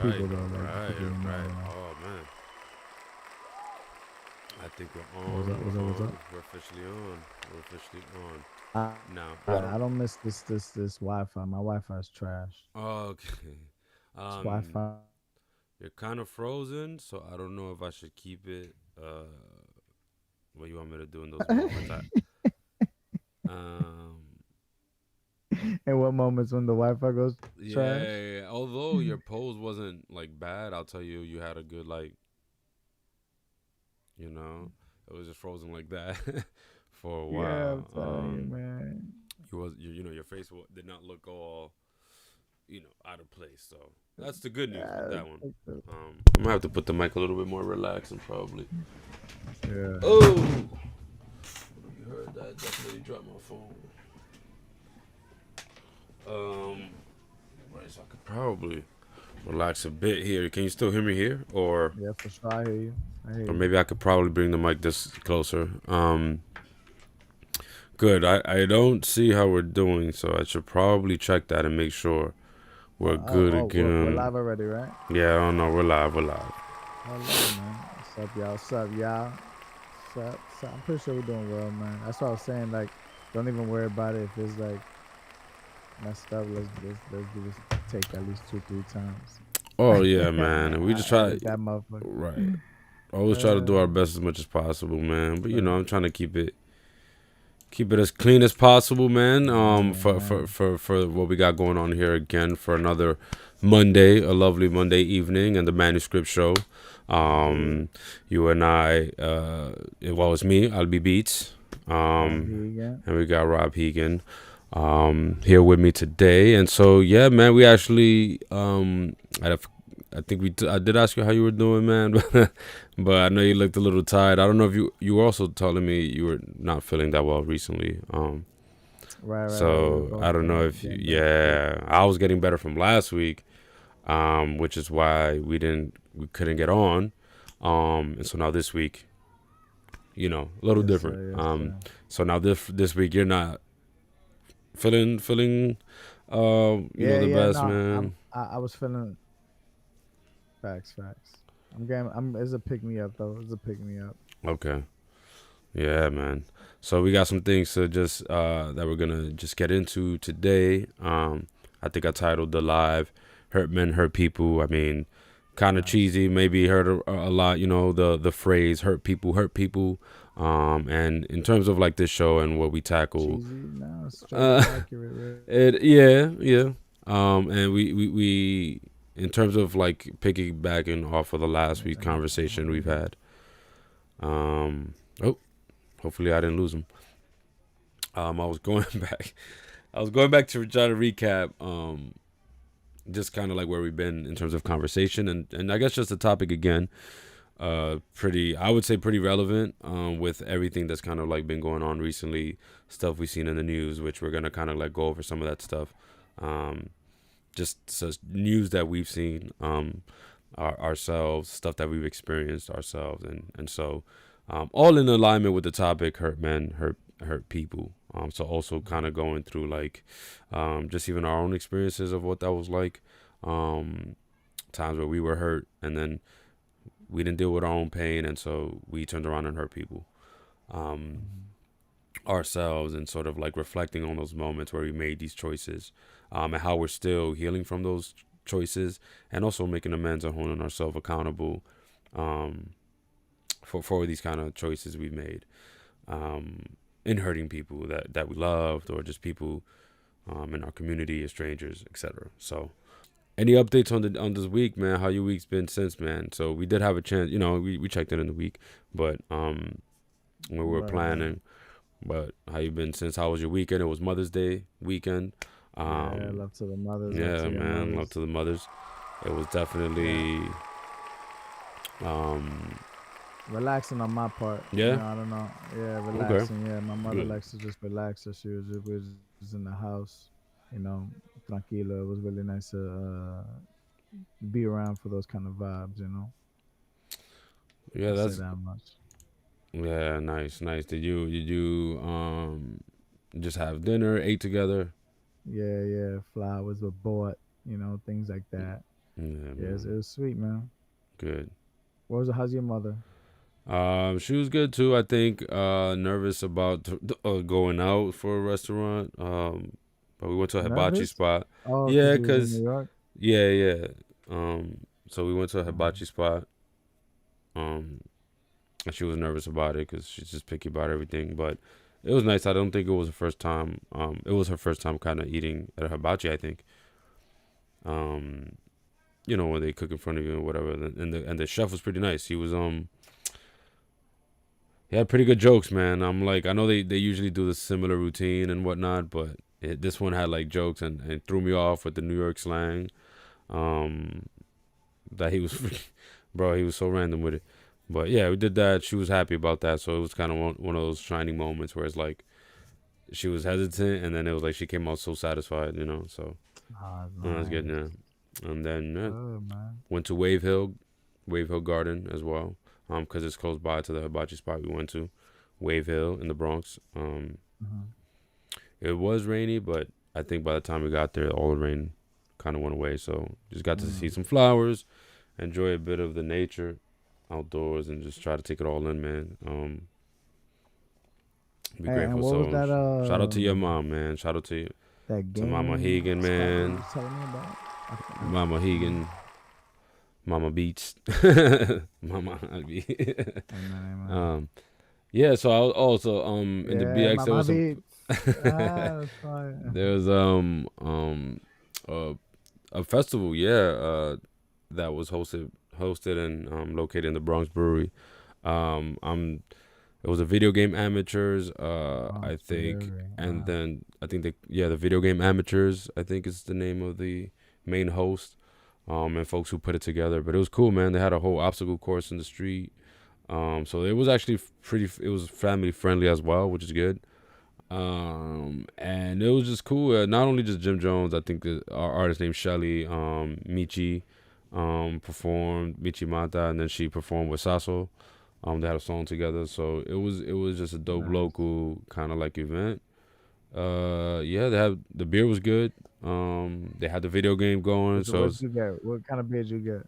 right, people though, like the right, people you know, right. you know. Oh man, I think we're What's on. up? What's up? We're What's on. up? We're officially on. We're officially on. Now I Yeah, don't. I don't miss this Wi-Fi. My Wi-Fi is trash. Okay. This Um, Wi-Fi. you're kind of frozen, so I don't know if I should keep it. What you want me to do in those moments? Um, In what moments when the Wi-Fi goes trash? yeah. Although your pose wasn't like bad, I'll tell you, you had a good like. You know, it was just frozen like that for a Yeah, I'm while. telling you, man. You know, your face did not look all, out of place. So that's the good news with Yeah, that one. I'm gonna have to put the mic a little bit more relaxed and probably. yeah. Oh, you heard that? Definitely dropped my phone. Right, so I could probably relax a bit here. Can you still hear me here, Yeah, for sure. I hear you. I hear or you. maybe I could probably bring the mic this closer. Good. I don't see how we're doing, so I should probably check that and make sure we're good We're again. live already, right? Yeah, I don't know. We're live. We're live. Hello, man. What's up, y'all? What's up, y'all? What's up? I'm pretty sure we're doing well, man. That's what I was saying. Like, don't even worry about it if it's like messed up. Let's do this. Take at least 2, 3 times. Oh yeah, man. We just I try. edit that motherfucker. Right. Always try to do our Uh, best as much as possible, man. But uh, I'm trying to keep it as clean as possible, man. For man. what we got going on here again for another Monday, a lovely Monday evening, and the Manuscript show. Yeah. You and I, well, it's me, ALBYBEATZ, Rob Hegan. and we got Rob Hegan, here with me today. And so, yeah, man, we actually, I think I did ask you how you were doing, man, but I know you looked a little tired. I don't know if you were also telling me you were not feeling that well recently. Right. We were So both I don't know if getting back sick. yeah, I was getting better from last week, which is why we couldn't get on, and so now this week, a little Yes, different. sir. Yes, sir. So now this week you're not feeling, the Yeah. best, No, man. I was feeling facts. I'm getting. It's a pick me up though. It's a pick me up. Okay. Yeah, man. So we got some things to just that we're gonna just get into today. I think I titled the live "Hurt Men, Hurt People." I mean, kind of Nice. cheesy. Maybe you heard a lot. The phrase "hurt people, hurt people." And in terms of like this show and what we tackle, Cheesy. No, straight uh, up accurate. Really. yeah. And we in terms of like piggybacking off of the last week's conversation we've had. Oh, hopefully I didn't lose him. I was going back. I was going back to try to recap, just kind of like where we've been in terms of conversation, and I guess just the topic again. I would say pretty relevant. With everything that's kind of like been going on recently, stuff we've seen in the news, which we're gonna kind of like go over some of that stuff. Um, just news that we've seen, ourselves, stuff that we've experienced ourselves, and so, all in alignment with the topic: hurt men, hurt people. So also kind of going through like, just even our own experiences of what that was like, times where we were hurt and then we didn't deal with our own pain, and so we turned around and hurt people, Mhm. ourselves, and sort of like reflecting on those moments where we made these choices, and how we're still healing from those choices, and also making amends and holding ourselves accountable, um, for these kind of choices we made, um, in hurting people that we loved, or just people, in our community, or strangers, etc. So, any updates on this week, man? How your week's been since, man? So we did have a chance, we checked in the week, but when we were Right. planning, but how you been since? How was your weekend? It was Mother's Day weekend. Yeah. Um, Love to the mothers. Love yeah, to your man, love mothers. to the mothers. It was Yeah. definitely, um, Relaxing on my part. yeah, I don't know. Yeah, okay, relaxing. Yeah, my mother good. likes to just relax. So we was just in the house, tranquilo. It was really nice to be around for those kind of vibes. Yeah, I'll say that's that much. yeah, nice, nice. Did you just have dinner, ate together? Yeah, flowers were bought, things like that. Yeah, Yes, it man. was sweet, man. Good. What was it? How's your mother? She was good too. I think nervous about going out for a restaurant. But we went to a hibachi Nervous? spot. Oh, Yeah, because you was in New cause York. yeah, yeah. So we went to a Um, hibachi spot. Um, and she was nervous about it because she's just picky about everything. But it was nice. I don't think it was the first time. It was her first time kind of eating at a hibachi. I think. Um, when they cook in front of you or whatever, and the chef was pretty nice. He had pretty good jokes, man. I'm like, I know they usually do the similar routine and whatnot, but this one had like jokes and threw me off with the New York slang. Um, that he was, bro, he was so random with it. But yeah, we did that. She was happy about that, so it was kind of one of those shining moments where it's like she was hesitant, and then it was like she came out so satisfied. So oh, that's good, nice. yeah. And then yeah, Good, man. went to Wave Hill Garden as well, because it's close by to the hibachi spot we went to, Wave Hill in the Bronx. Hmm. It was rainy, but I think by the time we got there, all the rain kind of went away. So just got to see Mm. some flowers, enjoy a bit of the nature outdoors, and just try to take it all in, man. Be And grateful. what was So that? shout out to your mom, man. Shout out to you, That to Mama gaming Hegan, spot you man. was telling me about? Mama Mm. Hegan, Mama Beats, Mama Alby. Amen, amen. um, yeah. So I was also in the Yeah, BX there Mama was some. Beats. Ah, that's fine. There was uh, a festival, yeah, that was hosted and located in the Bronx Brewery. I'm It was a video game amateurs, I Bronx think, Brewery. and then I think the video game amateurs, I think is the name of the main host, and folks who put it together. But it was cool, man. They had a whole obstacle course in the street. So it was actually pretty. It was family friendly as well, which is good. And it was just cool. Not only just Jim Jones, I think our artist named Shelly, Michi, performed Michi Mata, and then she performed with Sasso. They had a song together, so it was just a dope Nice. local kind of like event. Yeah, the beer was good. They had the video game going, so What you get? What kind of beer did you get?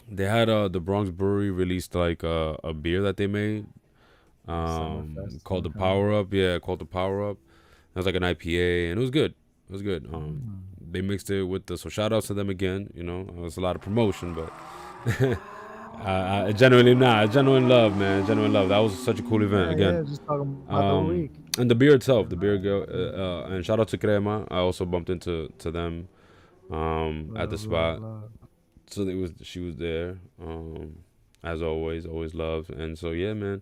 they had the Bronx Brewery released like a beer that they made, Summerfest called thing the coming. Power Up. Yeah, called the Power Up. It was like an IPA, and it was good. It was good. Mm. They mixed it with so shout outs to them again. It was a lot of promotion, but I genuinely genuine love, man, genuine love. That was such a cool event Yeah, again. yeah. Just talking about the week. And the beer itself, Yeah, the beer man. go, and shout out to Crema. I also bumped into them at the Love, love, spot. love. So she was there, as always loved. And so yeah, man,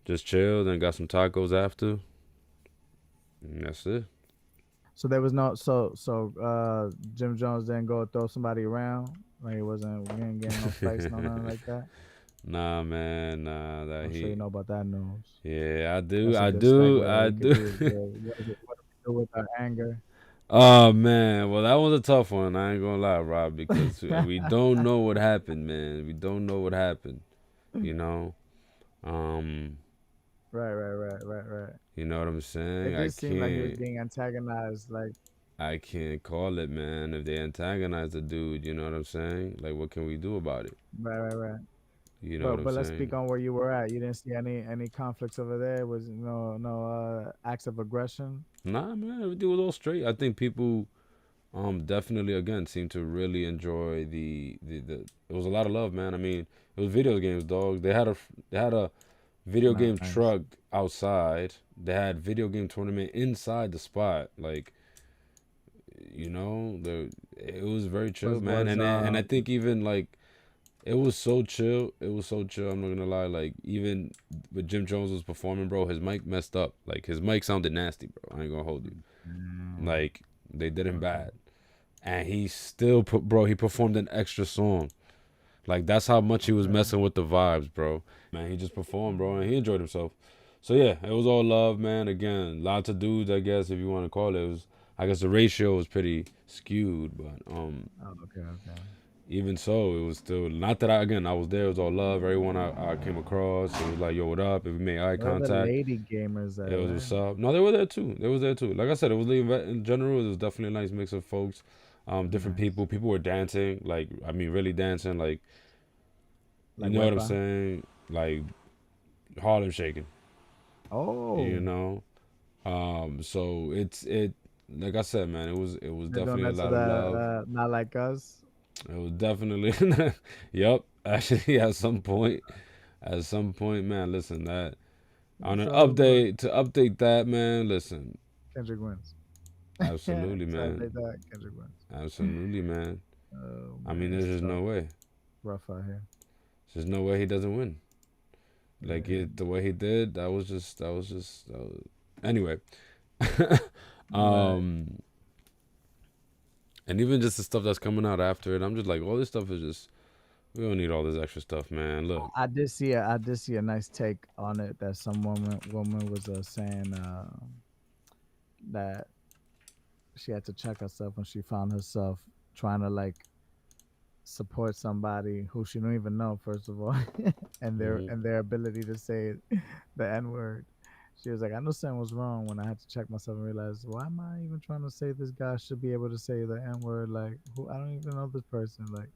just chilled and got some tacos after. And that's it. So there was no Jim Jones didn't go throw somebody around. Like it wasn't we ain't getting no fights, no nothing like that. Nah, man, nah, that I'm sure you he. know about that news. Yeah, I do, That's a I good do, segue. I We could do. do what do we do with our anger? Oh man, well that was a tough one. I ain't gonna lie, Rob, because we don't know what happened, man. We don't know what happened. You know, um, Right. you know what I'm saying. It I did seem like he was can't, being antagonized. Like I can't call it, man. If they antagonize the dude, you know what I'm saying. Like, what can we do about it? right. You know But what I'm let's speak saying. on where you were at. You didn't see any conflicts over there. Was no acts of aggression. Nah, man, everything was all straight. I think people, definitely again seem to really enjoy the. It was a lot of love, man. I mean, it was video games, dog. They had a video game Nice. truck outside. They had video game tournament inside the spot. Like, it was very chill, man. Was And I think even like it was so chill. It was so chill. I'm not gonna lie. Like even when Jim Jones was performing, bro, his mic messed up. Like his mic sounded nasty, bro. I ain't gonna hold you. mm, Like they did him okay. bad, and he still put, bro. He performed an extra song. Like that's how much he was Okay. messing with the vibes, bro. Man, he just performed, bro, and he enjoyed himself. So yeah, it was all love, man. Again, lots of dudes, I guess, if you want to call it. I guess the ratio was pretty skewed, but Oh, okay. even so, it was still not that I was there. It was all love. Everyone I came across, it was like, yo, what up? If we made eye Where are the contact, lady gamers it at, was right? what's up. No, they were there too. They was there too. Like I said, it was in general. It was definitely a nice mix of folks. Different Nice. people were dancing, like I mean, really dancing, like you Like know what I'm Wi-Fi. saying, like Harlem shaking, you Oh, know. So it like I said, man, it was they're doing definitely a that to lot of love. not like us. It was definitely, yep. Actually, at some point, man, listen, that on It's an all good. update to update that, man, listen, Kendrick wins. absolutely, So man, they that Kendrick wins. absolutely, man. Oh I mean, man, there's it's just tough. no way. Rough out here. There's no way he doesn't win. Like Yeah. it, the way he did, that was... Anyway, Right. um, and even just the stuff that's coming out after it, I'm just like, all this stuff is just, we don't need all this extra stuff, man. Look, I did see a nice take on it that some woman was saying that she had to check herself when she found herself trying to like support somebody who she don't even know first of all, hmm and their ability to say the N word. She was like, I know something was wrong when I had to check myself and realize, why am I even trying to say this guy should be able to say the N word? Like, who, I don't even know this person. Like,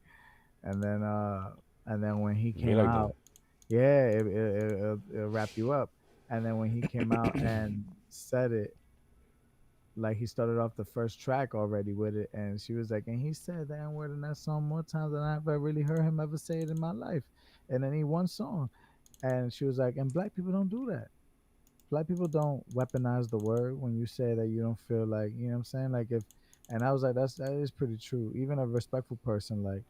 and then when he be came like that. out, yeah, it'll wrap you up. And then when he came out and said it, like he started off the first track already with it, and she was like, and he said the N word in that song more times than I've ever really heard him ever say it in my life, in any one song. And she was like, and black people don't do that. Black people don't weaponize the word when you say that you don't feel like, you know what I'm saying? Like if, and I was like, that is pretty true. Even a respectful person, like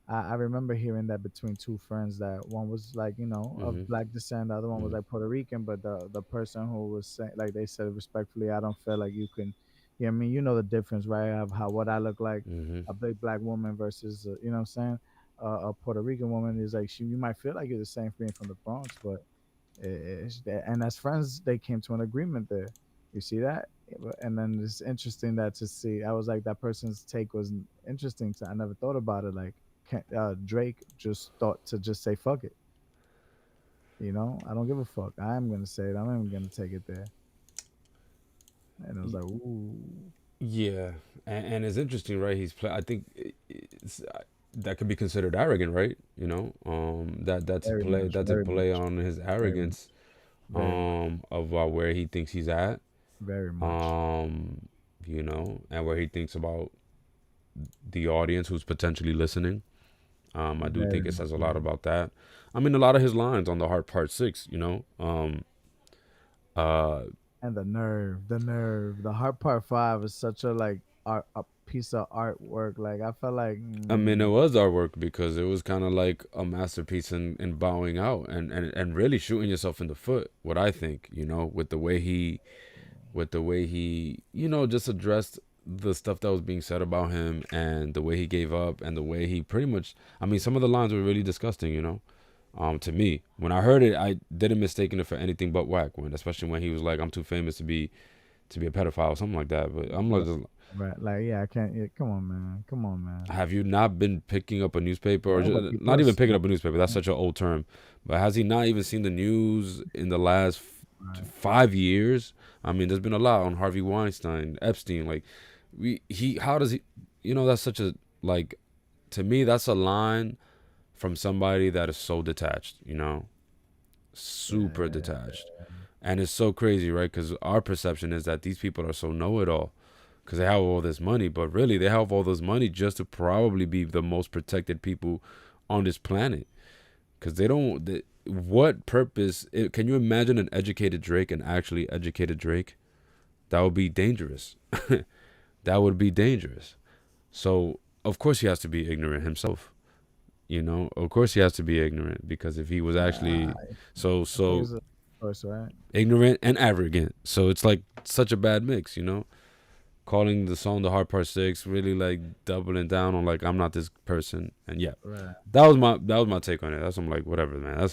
I remember hearing that between two friends that one was like, you know, of hmm black descent, the other one was hmm like Puerto Rican, but the person who was saying, like they said respectfully, I don't feel like you can, you know what I mean? You know the difference, right? Of how what I look like, hmm a big black woman versus, you know what I'm saying? A Puerto Rican woman is like, you might feel like you're the same being from the Bronx, but and as friends, they came to an agreement there. You see that? And then it's interesting that to see. I was like, that person's take was interesting. I never thought about it. Like Drake just thought to just say fuck it. You know, I don't give a fuck. I'm gonna say it. I'm not even gonna take it there. And I was like, ooh, Yeah, and it's interesting, right? I think that could be considered arrogant, right? You know, that to very play much, on his very much, arrogance, very much, of where he thinks he's at, very much, um, you know, and where he thinks about the audience who's potentially listening. I do very think it much. says a lot Man. about that. I mean, a lot of his lines on the Heart Part Six, you know, uh, And the nerve. The Heart Part Five is such a like art, a piece of artwork. Like I felt like, I mean, it was artwork because it was kind of like a masterpiece in bowing out and really shooting yourself in the foot. What I think, you know, with the way he, you know, just addressed the stuff that was being said about him and the way he gave up and the way he pretty much, I mean, some of the lines were really disgusting, you know. To me, when I heard it, I didn't mistaken it for anything but whack. When, especially when he was like, "I'm too famous to be a pedophile," or something like that. But I'm right, like, right. Like yeah, I can't. Yeah, come on, man. Come on, man. have you not been picking up a newspaper or No, but just, people not are even picking saying, up a newspaper? That's such an old term. But has he not even seen the news in the last right. 5 years? I mean, there's been a lot on Harvey Weinstein, Epstein. Like, how does he? You know, that's such a like. To me, that's a line from somebody that is so detached. You know, super Yeah, detached, and it's so crazy, right? Because our perception is that these people are so know-it-all because they have all this money, but really they have all this money just to probably be the most protected people on this planet. Because they don't. What purpose? Can you imagine an educated Drake, an actually educated Drake? That would be dangerous. That would be dangerous. So of course he has to be ignorant himself. You know, of course he has to be ignorant because if he was actually I think so it's a choice, right? ignorant and arrogant, so it's like such a bad mix. You know, calling the song the Hard Part Six, really like doubling down on like I'm not this person. And yeah, Right. that was my take on it. That's I'm like whatever, man.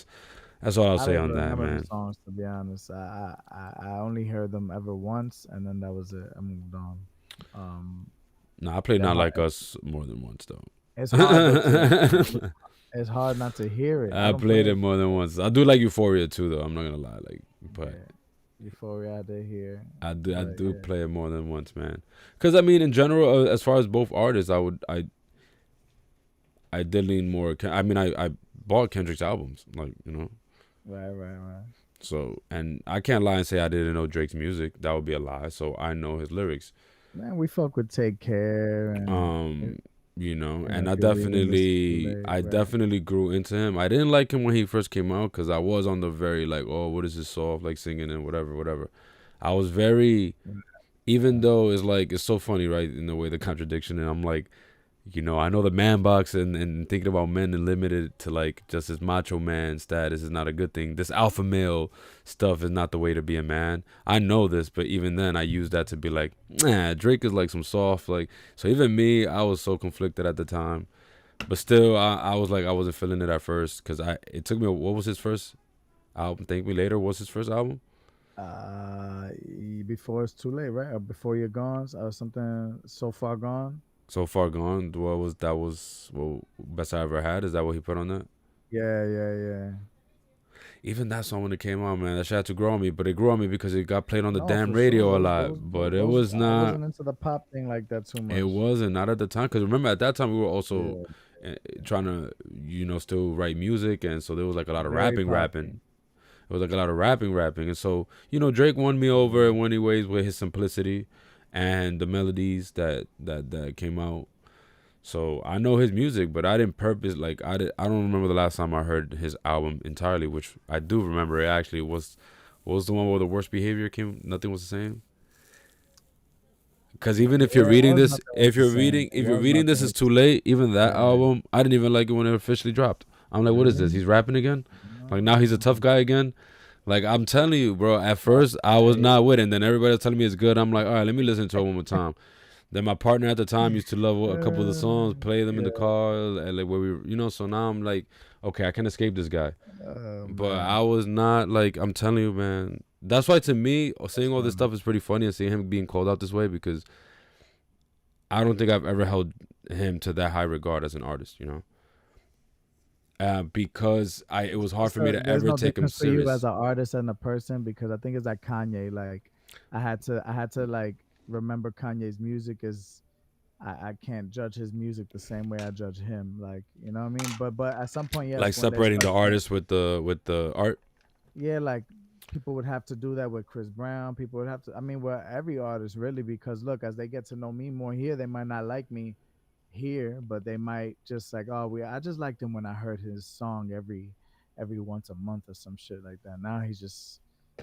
That's all I'll I say don't on even that, remember the man. songs to be honest. I only heard them ever once, and then that was it. I moved on. Um, Nah, I played they're Not hard. Like Us more than once though. It's hard though to. It's hard not to hear it. I I don't play played it. it more than once. I do like Euphoria too, though. I'm not gonna lie, like, but Yeah. before we out of here. I But do yeah, play it more than once, man. Because I mean, in general, as far as both artists, I did lean more. I mean, I bought Kendrick's albums, like right. So, and I can't lie and say I didn't know Drake's music. That would be a lie. So I know his lyrics. Man, we fuck with Take Care and Um, and and if you're reading this is too late, I right? definitely grew into him. I didn't like him when he first came out because I was on the very like, oh, what is this soft like singing and whatever, whatever. I was very, even though it's like it's so funny, right? In the way the contradiction, and I'm like, I know the man box and thinking about men and limited to like just this macho man status is not a good thing. This alpha male stuff is not the way to be a man. I know this, but even then I use that to be like, nah, Drake is like some soft, like, so even me, I was so conflicted at the time. But still, I was like, I wasn't feeling it at first because it took me, what was his first album? Thank Me Later was his first album? Before it's too late, right? Or before you're gone, or something so far gone. So Far Gone. Well, Best I Ever Had. Is that what he put on that? Yeah. Even that song when it came out, man, that shit had to grow on me. But it grew on me because it got played on the No, damn for sure. radio a Those lot. those But those, it those was I not. wasn't into the pop thing like that too It much. wasn't not at the time. Because remember, at that time we were also Yeah, trying to, still write music, and so there was like a lot of very rapping. poppy. It was like a lot of rapping, and so Drake won me over in many ways with his simplicity and the melodies that came out. So I know his music, but I didn't purpose like I don't remember the last time I heard his album entirely, which I do remember. It actually was what was the one where the worst behavior came. Nothing was the same. Because even if you're Yeah, it reading was this, nothing was the same. It if you're was reading this nothing is was too late. Even that right. album, I didn't even like it when it officially dropped. I'm like, what is this? Really? He's rapping again. Like now he's a tough No. guy again. Like I'm telling you, bro. At first I was Hey, not with it. And then everybody was telling me it's good. I'm like, all right, let me listen to it one more time. Then my partner at the time used to love a couple of the songs, play them in the yeah. car, and like where we, so now I'm like, okay, I can escape this guy. Oh But I man, was not like, I'm telling you, man. That's why to me, that's saying all this funny. stuff is pretty funny and seeing him being called out this way because I don't think I've ever held him to that high regard as an artist, because it was hard for me So to there's ever no take him difference for you as serious. an artist and a person because I think it's like Kanye. Like I had to like remember Kanye's music as I can't judge his music the same way I judge him. Like you know what I mean? But at some point, yes, Like when they separating the start saying artist with the art. yeah, like people would have to do that with Chris Brown. People would have to. I mean, well, every artist really because look, as they get to know me more here, they might not like me here, but they might just like, oh, I just liked him when I heard his song every once a month or some shit like that. Now he's just,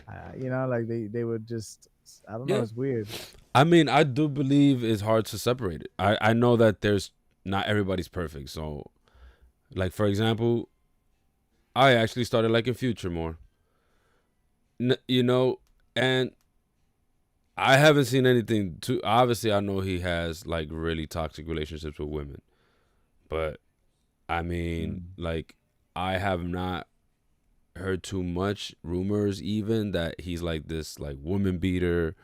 like they would just, I don't know, Yeah. it's weird. I mean, I do believe it's hard to separate it. I know that there's not everybody's perfect. So, like for example, I actually started liking Future more. And I haven't seen anything too. Obviously, I know he has like really toxic relationships with women, but I mean, Mm. like I have not heard too much rumors even that he's like this like woman beater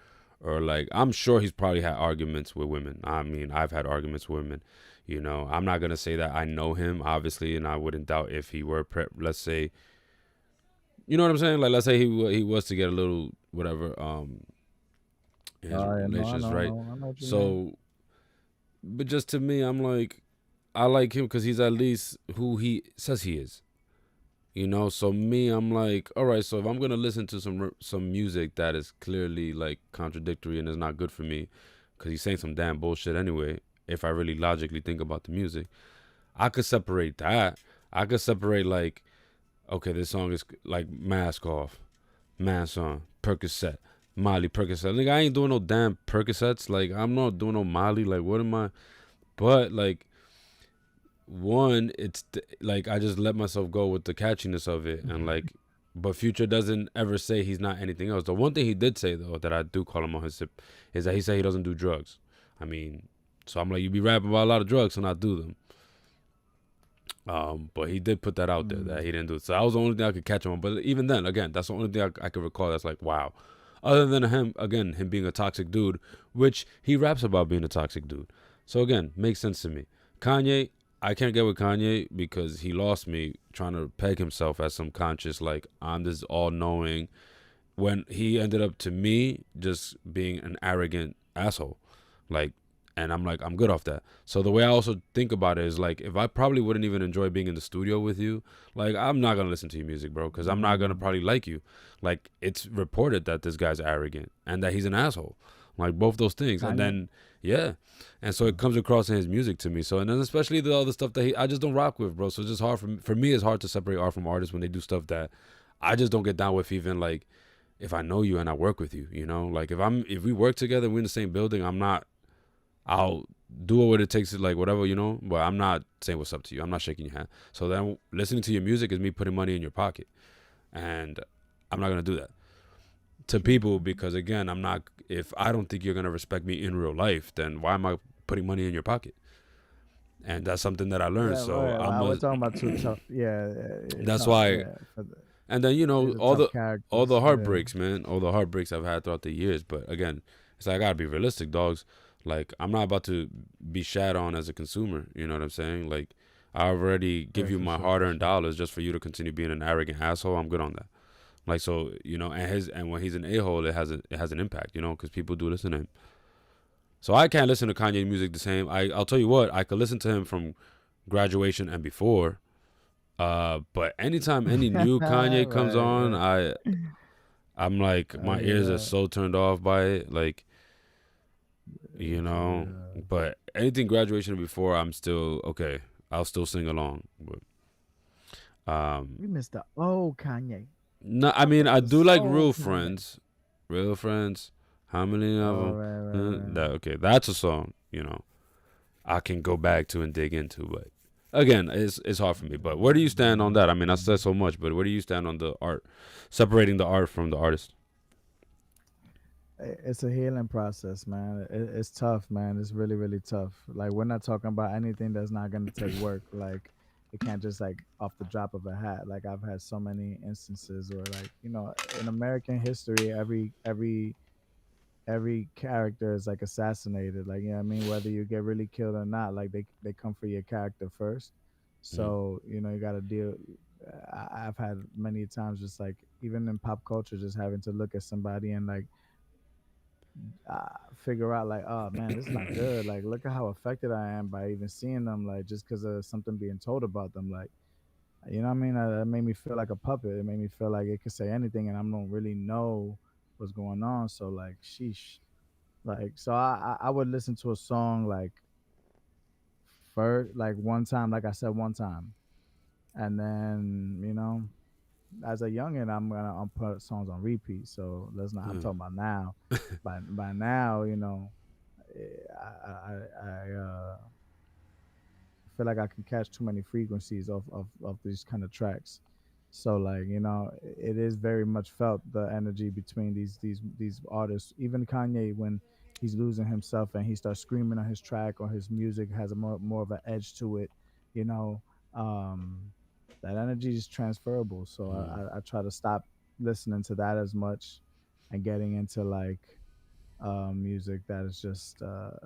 or like I'm sure he's probably had arguments with women. I mean, I've had arguments with women. I'm not gonna say that I know him obviously, and I wouldn't doubt if he were let's say, you know what I'm saying? Like let's say he was to get a little whatever in his Oh yeah, no, relations, right? I know what you mean. So, but just to me, I'm like I like him because he's at least who he says he is. So me, I'm like, all right, so if I'm gonna listen to some music that is clearly like contradictory and is not good for me because he's saying some damn bullshit anyway, if I really logically think about the music, I could separate that. I could separate like, okay, this song is like Mask Off, Man Song, Percocet, Molly Percocet. Like I ain't doing no damn Percocets. Like I'm not doing no Molly. Like what am I? But like one, like I just let myself go with the catchiness of it, and like, but Future doesn't ever say he's not anything else. The one thing he did say though that I do call him on his sip is that he said he doesn't do drugs. I mean, so I'm like, you be rapping about a lot of drugs and I do them. But he did put that out there that Mm. he didn't do it. So that was the only thing I could catch him on. But even then, again, that's the only thing I could recall. That's like, wow. Other than him being a toxic dude, which he raps about being a toxic dude. So again, makes sense to me. Kanye, I can't get with Kanye because he lost me trying to peg himself as some conscious, like I'm this all knowing when he ended up to me just being an arrogant asshole, like, and I'm like, I'm good off that. So the way I also think about it is like, if I probably wouldn't even enjoy being in the studio with you, like, I'm not gonna listen to your music, bro, because I'm not gonna Mm, probably like you. Like, it's reported that this guy's arrogant and that he's an asshole, like both those things, and Kanye. then yeah, and so it comes across in his music to me. So, and then especially the other stuff that I just don't rock with, bro. So it's just hard for me. It's hard to separate art from artists when they do stuff that I just don't get down with, even like if I know you and I work with you, you know, like if we work together, we're in the same building, I'll do what it takes to, like, whatever, you know, but I'm not saying what's up to you. I'm not shaking your hand. So then listening to your music is me putting money in your pocket, and I'm not gonna do that to True. people because, again, I'm not. If I don't think you're gonna respect me in real life, then why am I putting money in your pocket? And that's something that I learned. Yeah, So right. I'm We're a. talking about two tough. Yeah, That's no, why. yeah. And then, These are all tough the characters. Yeah. heartbreaks, man, all the heartbreaks I've had throughout the years. But again, it's like I gotta be realistic, dogs. Like, I'm not about to be shat on as a consumer. You know what I'm saying? Like, I already give Yeah, you for my sure, for hard-earned sure. dollars just for you to continue being an arrogant asshole. I'm good on that. Like, so, and when he's an a-hole, it has an impact. Because people do listen to him. So I can't listen to Kanye music the same. I'll tell you what, I could listen to him from graduation and before. But anytime any new Kanye comes Right, on, right. I'm like, I my hear ears are that. so turned off by it, like, For But anything graduation before, I'm still okay. I'll still sing along. But we missed the old Kanye. no, I Talk mean, about I the do like soul real Kanye. friends, real friends. How many of Oh, them? right, right, That okay? That's a song. I can go back to and dig into, but again, it's hard for me. But where do you stand on that? I mean, I said so much, but where do you stand on the art, separating the art from the artist? It's a healing process, man. It's tough, man. It's really, really tough. Like we're not talking about anything that's not gonna take work. Like it can't just like off the drop of a hat. Like I've had so many instances where, like, in American history, every character is like assassinated. Like, what I mean, whether you get really killed or not, like they come for your character first. Mm-hmm. So you got to deal. I've had many times just like even in pop culture, just having to look at somebody and like figure out like, oh man, this is not good. Like, look at how affected I am by even seeing them. Like, just because of something being told about them. Like, you know what I mean? That made me feel like a puppet. It made me feel like it could say anything, and I don't really know what's going on. So like, sheesh. Like, so I would listen to a song like first, like one time, like I said, one time, and then as a youngin, I'm put songs on repeat. So let's not. I'm Mm-hmm. talking about now. By now, I feel like I can catch too many frequencies of these kind of tracks. So like it is very much felt the energy between these artists. Even Kanye, when he's losing himself and he starts screaming on his track or his music has a more of an edge to it, you know, um, that energy is transferable. So I try to stop listening to that as much and getting into like music that is just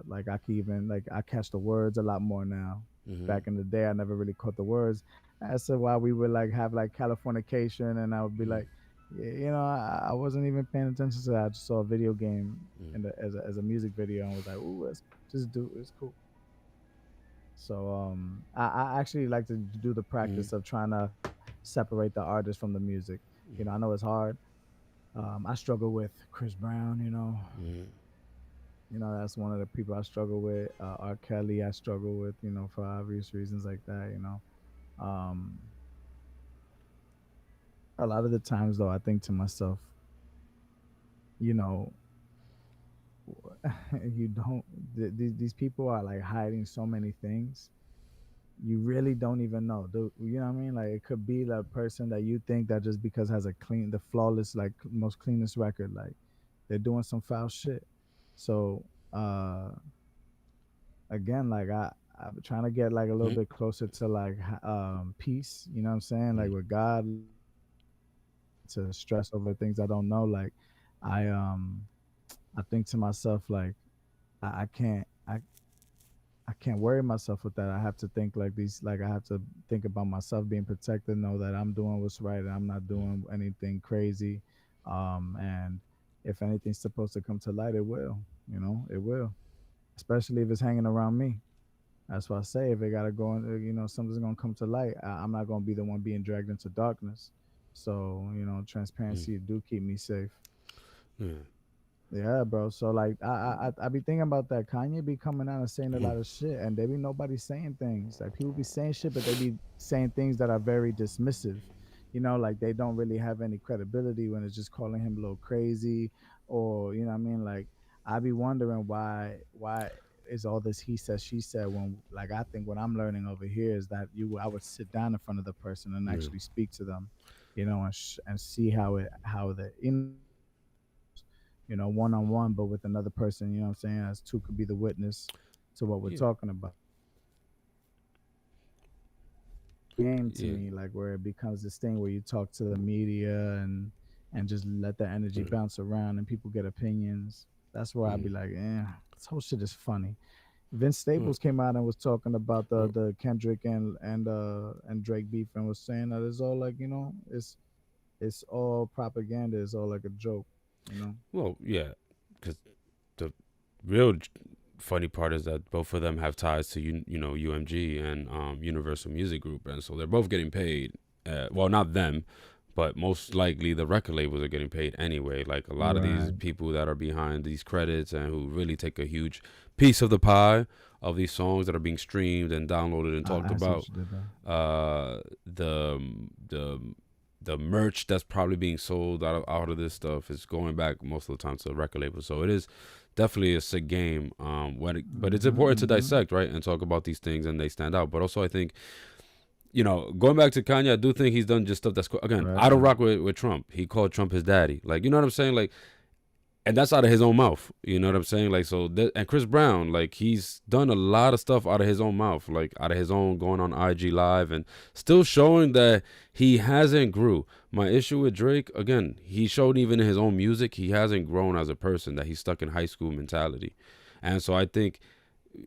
like I can even like I catch the words a lot more now. Mm-hmm. Back in the day, I never really caught the words. As to why we would like have like Californication, and I would be like, I wasn't even paying attention to that. I just saw a video game as a music video and was like, ooh, let's just do it's cool. So I actually like to do the Mm-hmm. practice of trying to separate the artist from the music. I know it's hard. I struggle with Chris Brown. Mm-hmm. That's one of the people I struggle with. R. Kelly, I struggle with, for obvious reasons like that. Um, a lot of the times though, I think to myself, you know, you don't. These people are like hiding so many things. You really don't even know. You know what I mean? Like it could be the person that you think that just because has the flawless, like most cleanest record, like they're doing some foul shit. So uh again, like I'm trying to get like a little bit closer to like peace, you know what I'm saying, like with God, like to stress over things I don't know. Like I I think to myself like I can't I can't worry myself with that. I have to think like these, like I have to think about myself being protected, know that I'm doing what's right and I'm not doing anything crazy. And if anything's supposed to come to light, it will. You know, it will. Especially if it's hanging around me. That's why I say if it gotta go, you know, something's gonna come to light. I'm not gonna be the one being dragged into darkness. So you know, Mm. transparency do keep me safe. Yeah. Yeah, bro. So like, I be thinking about that. Kanye be coming out and saying a Mm. lot of shit, and they be nobody saying things. Like people be saying shit, but they be saying things that are very dismissive. You know, like they don't really have any credibility when it's just calling him a little crazy, or you know what I mean. Like I be wondering why is all this he said she said when like I think what I'm learning over here is that I would sit down in front of the person and Yeah. actually speak to them, you know, and see how the you know not just ourselves, you know, one on one, but with another person, you know what I'm saying, as two could be the witness to what we're Yeah. talking about. Game to Yeah. me, like where it becomes this thing where you talk to the media and just let the energy Yeah. bounce around and people get opinions. That's where I'd Mm. be like, this whole shit is funny. Vince Well, Staples came out and was talking about well, the Kendrick and Drake beef and was saying that it's all like, you know, it's all propaganda, it's all like a joke, you know. well, yeah, because the real funny part is that both of them have ties to you know UMG and Universal Music Group, and so they're both getting paid. Well, not them, but most likely the record labels are getting paid anyway. Like a lot of these Right. people that are behind these credits and who really take a huge piece of the pie of these songs that are being streamed and downloaded and talked I see about. what you did there. Uh, the the the merch that's probably being sold out of this stuff is going back most of the time to the record label. So it is definitely a sick game. But it's important to Mm-hmm. dissect, right, and talk about these things, and they stand out. But also, I think going back to Kanye, I do think he's done just stuff that's again. I don't Right. rock with Trump. He called Trump his daddy. Like, you know what I'm saying? Like, and that's out of his own mouth. You know what I'm saying? Like, so and Chris Brown, like, he's done a lot of stuff out of his own mouth, like out of his own, going on IG Live and still showing that he hasn't grew. My issue with Drake, again, he showed even in his own music, he hasn't grown as a person. That he's stuck in high school mentality, and so I think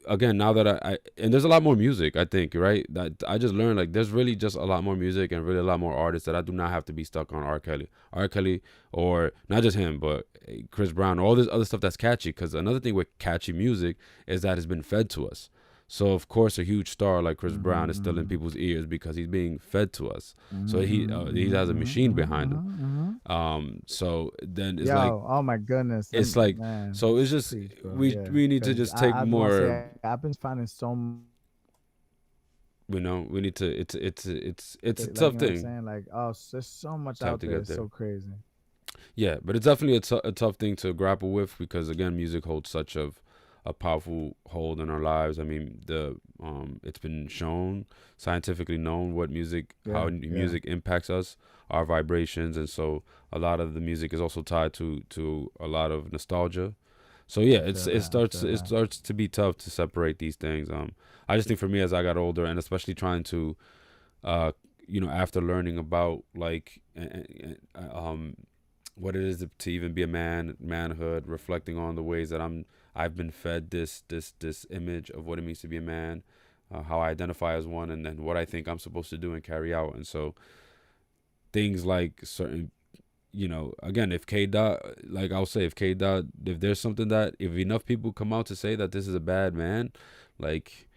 again, now that I and there's a lot more music, I think, right, that I just learned, like, there's really just a lot more music and really a lot more artists that I do not have to be stuck on R. Kelly, or not just him, but Chris Brown, all this other stuff that's catchy. Because another thing with catchy music is that it's been fed to us. So of course a huge star like Chris Brown is still in Mm-hmm. people's ears because he's being fed to us. So Mm-hmm. he has a machine behind him. Mm-hmm. So then it's like, Yo, oh my goodness, it's like, man, so it's just, please, bro, we yeah, we need to because just take I want to more. say I've been finding so We need to. It's a like you tough know what I'm thing. saying, like oh, there's so much Tough out to there, get it's there. so crazy. Yeah, but it's definitely a tough thing to grapple with because again, music holds such a powerful hold in our lives. I mean, it's been shown, scientifically known, what music how Yeah, yeah, music impacts us, our vibrations, and so a lot of the music is also tied to a lot of nostalgia. So yeah, I feel it that, I starts feel it that. starts to be tough to separate these things. I just think for me as I got older, and especially trying to uh after learning about like what it is to even be a man, manhood, reflecting on the ways that I've been fed this image of what it means to be a man, how I identify as one, and then what I think I'm supposed to do and carry out. And so things like certain, again, if K Dot, like I'll say, if K Dot, if there's something that, if enough people come out to say that this is a bad man, like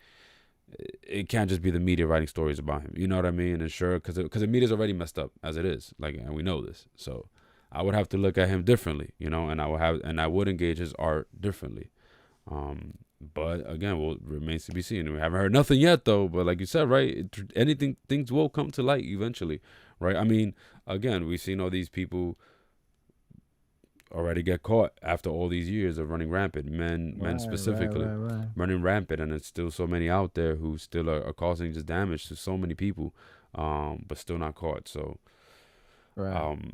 it can't just be the media writing stories about him. You know what I mean? And sure, because the media's already messed up as it is, like, and we know this. So I would have to look at him differently, and I would engage his art differently. But again, well, remains to be seen. We haven't heard nothing yet, though. But like you said, right, things will come to light eventually, right? I mean, again, we've seen all these people already get caught after all these years of running rampant, men Right, right, specifically right, right. running rampant, and there's still so many out there who still are causing just damage to so many people, but still not caught. So Right. um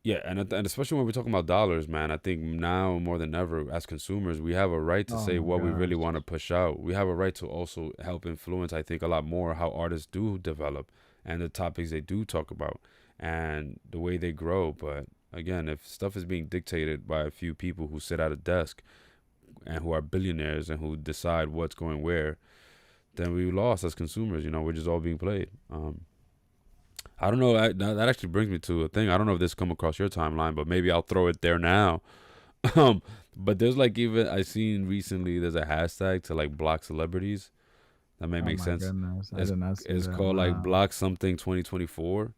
yeah, and especially when we're talking about dollars, man, I think now more than ever as consumers we have a right to Oh say my what we really gosh. want to push out. We have a right to also help influence, I think, a lot more how artists do develop and the topics they do talk about and the way they grow. But again, if stuff is being dictated by a few people who sit at a desk and who are billionaires and who decide what's going where, then we lost as consumers. We're just all being played. I don't know. That actually brings me to a thing. I don't know if this come across your timeline, but maybe I'll throw it there now. Um, but there's like even I seen recently there's a hashtag to like block celebrities. That may Oh make my sense. goodness, I It's did not see it's that. called like Wow. block something 2024.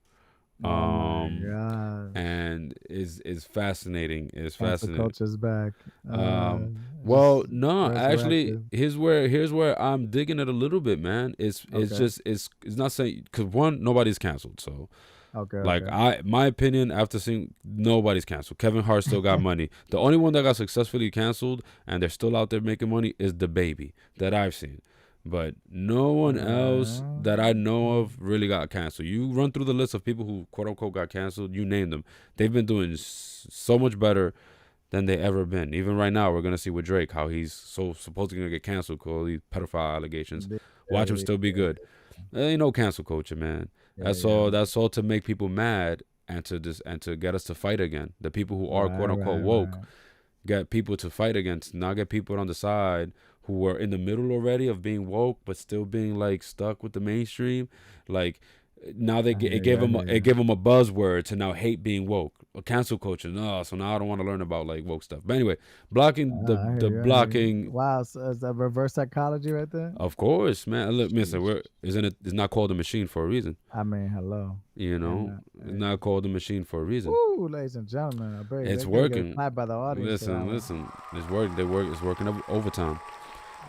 Oh my Um, gosh. and is fascinating. It's Cancel fascinating. culture's back. Um, well, Just no, actually, resurrected. here's where I'm digging it a little bit, man. It's Okay. just it's not saying because one nobody's canceled, so Okay. like Okay. my opinion after seeing nobody's canceled. Kevin Hart still got money. The only one that got successfully canceled and they're still out there making money is the baby that I've seen. But no one else that I know of really got canceled. You run through the list of people who quote unquote got canceled, you name them. They've been doing so much better than they ever been. Even right now, we're gonna see with Drake how he's so supposedly gonna get canceled because all these pedophile allegations. Yeah. Watch him Yeah. still be Yeah. good. There ain't no cancel culture, man. Yeah. That's Yeah. all. That's all to make people mad and to get us to fight again. The people who are Right. quote unquote Right. woke Right. get people to fight against, not get people on the side who are in the middle already of being woke but still being like stuck with the mainstream. Like now I hear it you. gave I them hear it you. gave them a buzzword to now hate being woke. A cancel culture. No, so now I don't want to learn about like woke stuff. But anyway, blocking I hear the you. I hear you. blocking. Wow. So is that reverse psychology right there? Of course, man. Look, mister, Sheesh. isn't it? It's not called a machine for a reason. I mean, hello. You And know, it's not called a machine for a reason. woo, ladies and gentlemen, I bet It's they're gonna get a working. clap by the audience for that one. Listen. It's work. They work. It's working overtime.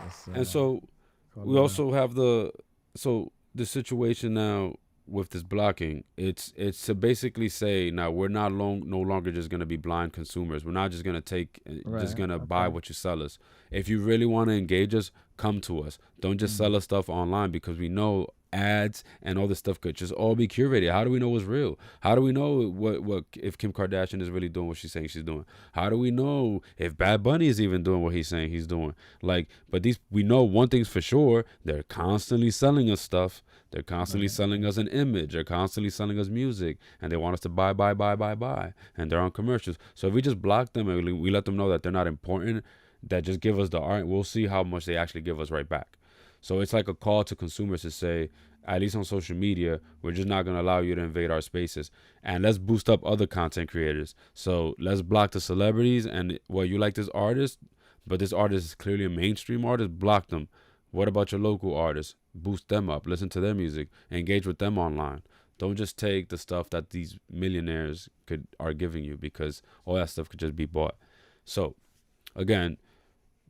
Yes, And sir. so Call we it out. also have the situation now with this blocking. It's to basically say now we're no longer just gonna be blind consumers. We're not just gonna just Right. gonna buy Okay. what you sell us. If you really want to engage us, come to us. Don't just Mm. sell us stuff online because we know ads and all this stuff could just all be curated. How do we know what's real? How do we know what if Kim Kardashian is really doing what she's saying she's doing? How do we know if Bad Bunny is even doing what he's saying he's doing? Like, but these we know one thing's for sure, they're constantly selling us stuff. They're constantly Right. selling us an image. They're constantly selling us music, and they want us to buy, and they're on commercials. So if we just block them and we let them know that they're not important, that just give us the art, we'll see how much they actually give us right back. So it's like a call to consumers to say, at least on social media, we're just not going to allow you to invade our spaces. And let's boost up other content creators. So let's block the celebrities. And, well, you like this artist, but this artist is clearly a mainstream artist, block them. What about your local artists? Boost them up. Listen to their music. Engage with them online. Don't just take the stuff that these millionaires are giving you because all that stuff could just be bought. So, again,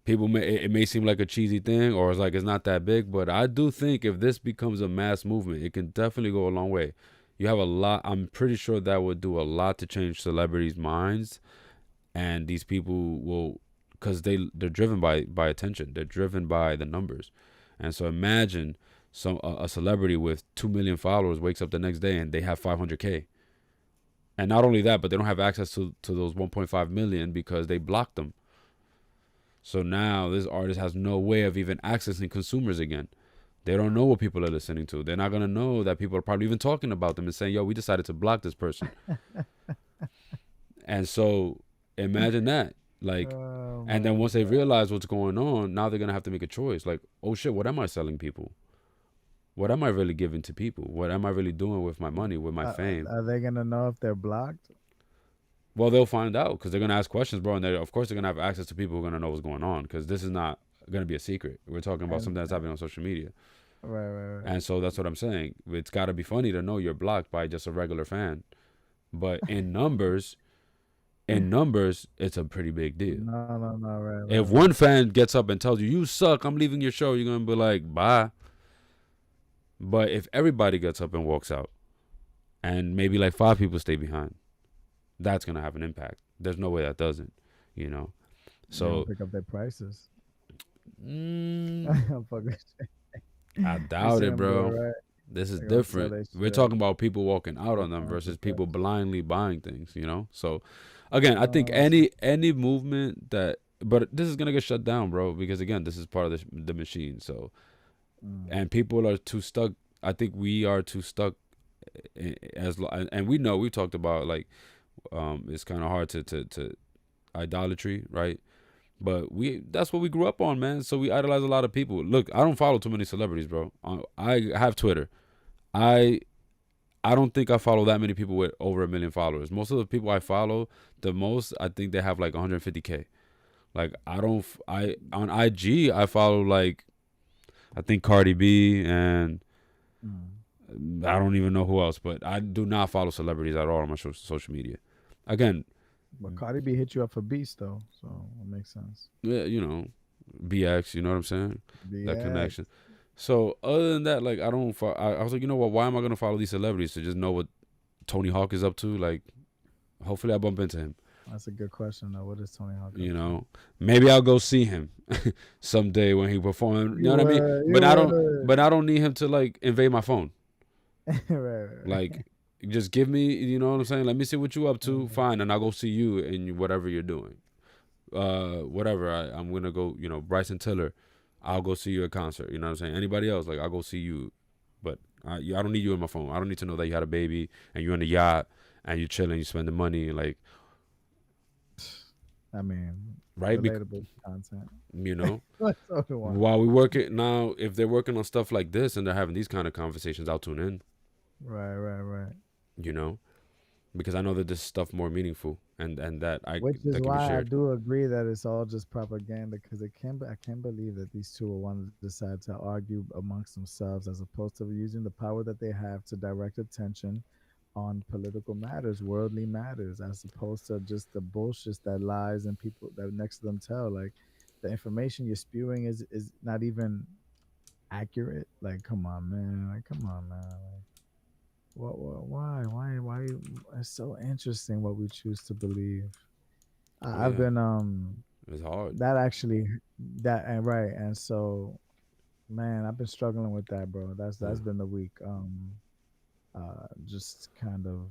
it may seem like a cheesy thing or it's like it's not that big, but I do think if this becomes a mass movement, it can definitely go a long way. You have a lot. I'm pretty sure that would do a lot to change celebrities' minds, and these people will, because they're driven by attention. They're driven by the numbers, and so imagine a celebrity with 2 million followers wakes up the next day and they have 500K, and not only that, but they don't have access to those 1.5 million because they blocked them. So now this artist has no way of even accessing consumers again. They don't know what people are listening to. They're not gonna know that people are probably even talking about them and saying, "Yo, we decided to block this person." And so imagine that, like, Oh and then my once they god. realize what's going on, now they're gonna have to make a choice. Like, oh shit, what am I selling people? What am I really giving to people? What am I really doing with my money, with my fame? Are they gonna know if they're blocked? Well, they'll find out because they're gonna ask questions, bro, and of course they're gonna have access to people who are gonna know what's going on because this is not gonna be a secret. We're talking about And something that's happening on social media, right, right, right. and so that's what I'm saying. It's got to be funny to know you're blocked by just a regular fan, but in numbers, it's a pretty big deal. No, no, no, right, right, If right. one fan gets up and tells you you suck, I'm leaving your show, you're gonna be like bye. But if everybody gets up and walks out, and maybe like 5 people stay behind, that's gonna have an impact. There's no way that doesn't, you know. They don't So pick up their prices. mm, I'm fucking. I You doubt see it, them do it bro. right. This is They're gonna sell different. their We're shit talking about people walking out for on them versus people consequence. blindly buying things, you know? So again, I think That's a, any movement that but this is going to get shut down, bro, because again, this is part of the machine. So mm, and people are too stuck. I think we are too stuck and we know we've talked about like it's kind of hard to idolatry, right? But that's what we grew up on, man. So we idolize a lot of people. Look, I don't follow too many celebrities, bro. I have Twitter. I I don't think I follow that many people with over 1 million followers. Most of the people I follow, the most I think they have like 150K. Like I don't, I on IG I follow like I think Cardi B and Mm. I don't even know who else, but I do not follow celebrities at all on my social media. Again, But Cardi B hit you up for beats though, so it makes sense. yeah, you know, BX, you know what I'm saying? That BX. connection. So other than that, like I don't. I was like, you know what? Why am I gonna follow these celebrities to just know what Tony Hawk is up to? Like, hopefully I bump into him. That's a good question though. What is Tony Hawk You up to? know, maybe I'll go see him someday when he perform. You know You what I mean? would, But you I don't. would. But I don't need him to like invade my phone. right, right, right. Like, just give me. You know what I'm saying? Let me see what you up to. Mhm. Fine, and I'll go see you in whatever you're doing. Whatever. I'm gonna go. You know, Bryson Tiller. I'll go see you at concert. You know what I'm saying? Anybody else? Like, I'll go see you. But I don't need you in my phone. I don't need to know that you had a baby and you're on a yacht and you're chilling, you spending money, like, I mean, right? relatable content. You know, That's all we want. while we work it now, if they're working on stuff like this and they're having these kind of conversations, I'll tune in. Right, right, right. You know, because I know that this stuff more meaningful and Which is that can be why I shared. do agree that it's all just propaganda. Because it can, I can't believe that these two will want to decide to argue amongst themselves as opposed to using the power that they have to direct attention on political matters, worldly matters, as opposed to just the bullshit that lies and people that next to them tell. Like the information you're spewing is not even accurate. Like, come on, man. Like, come on, man. Like, why? It's so interesting what we choose to believe. Oh I've yeah, been it's hard. that actually that and right, and so man, I've been struggling with that, bro. That's Mm, been the week. Just kind of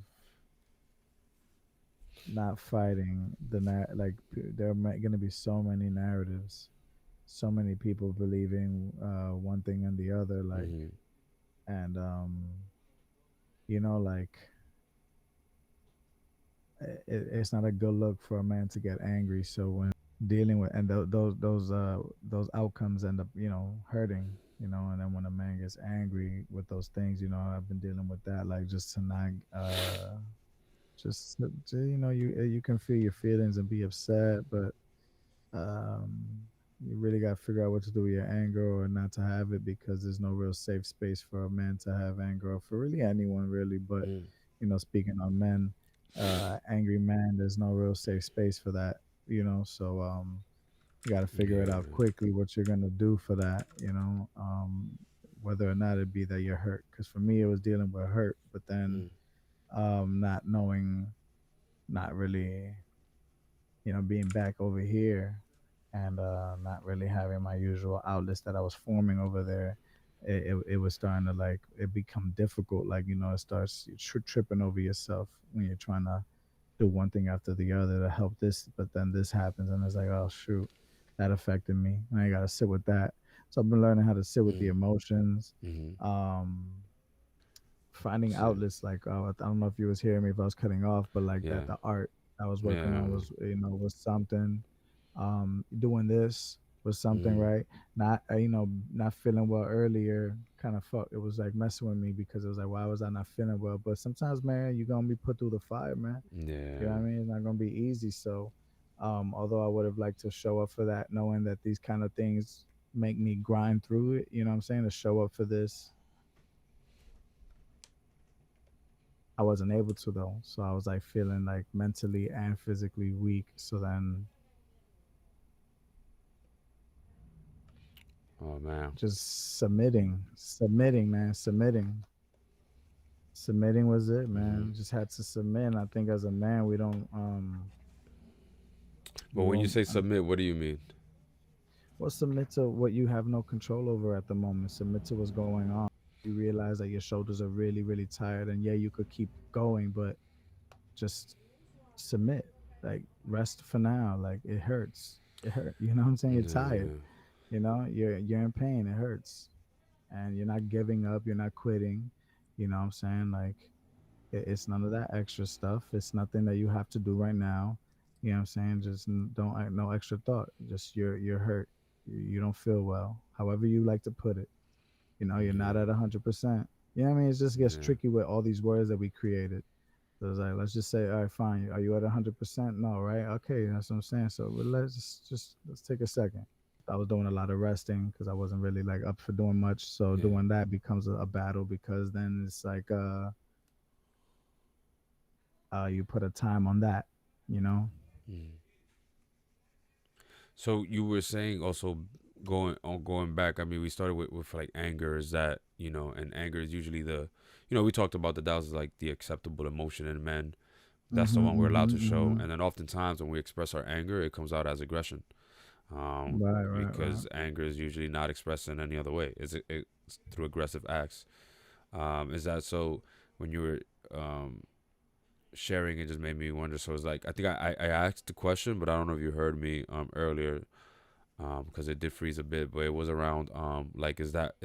not fighting like there are going to be so many narratives, so many people believing one thing and the other, like, mm-hmm. and like it's not a good look for a man to get angry. So when dealing with and those outcomes end up hurting, and then when a man gets angry with those things, I've been dealing with that, like just to not just you can feel your feelings and be upset, but um you really got to figure out what to do with your anger or not to have it, because there's no real safe space for a man to have anger, or for really anyone really. But Mm, speaking on men, angry man, there's no real safe space for that, so you got to figure it out yeah. quickly what you're going to do for that, whether or not it be that you're hurt. Because for me it was dealing with hurt, but then Mm, not knowing, not really, being back over here, and not really having my usual outlets that I was forming over there. It was starting to, like, it become difficult, like, it starts tripping over yourself when you're trying to do one thing after the other to help this, but then this happens and it's like, oh shoot, that affected me, and I gotta sit with that. So I've been learning how to sit with the mm, emotions, mm-hmm. um finding Shit. outlets, like, I don't know if you was hearing me if I was cutting off, but like Yeah. that the art I was working Yeah. on was, was something. Doing this was something, Mm, right? Not not feeling well earlier, kind of fuck, it was like messing with me, because it was like, why was I not feeling well? But sometimes, man, you're gonna be put through the fire, man. You know yeah. what I mean? It's not gonna be easy. So although I would have liked to show up for that, knowing that these kind of things make me grind through it, you know what I'm saying, to show up for this, I wasn't able to though. So I was like feeling like mentally and physically weak. So then Oh man. just submitting, man, submitting was it, Mm-hmm. man. Just had to submit. I think as a man, But we when you won't say submit, what do you mean? well, submit to what you have no control over at the moment. Submit to what's going on. You realize that your shoulders are really, really tired, and yeah, you could keep going, but just submit. Like, rest for now. Like, it hurts. It hurt. You know what I'm saying? You're tired. Yeah. You're in pain. It hurts, and you're not giving up. You're not quitting. You know what I'm saying? Like, it's none of that extra stuff. It's nothing that you have to do right now. You know what I'm saying? Just don't act no extra thought. Just you're hurt. You don't feel well. However you like to put it. You're not Yeah. at 100%. You know what I mean? It just gets Yeah. tricky with all these words that we created. So it's like, let's just say, all right, fine. Are you at 100%? No, right? Okay, that's what I'm saying. So let's take a second. I was doing a lot of resting because I wasn't really like up for doing much. So Yeah. doing that becomes a battle because then it's like you put a time on that, you know? Mm. So you were saying also going back. I mean, we started with like anger. Is that and anger is usually we talked about that was like the acceptable emotion in men. That's the Mm-hmm, one we're allowed mm-hmm, to show. mm-hmm. And then oftentimes when we express our anger, it comes out as aggression. Right, right, right. Because anger is usually not expressed in any other way. It's through aggressive acts. Is that so? When you were sharing, it just made me wonder. So it's like I think I asked the question, but I don't know if you heard me earlier because it did freeze a bit, but it was around like is that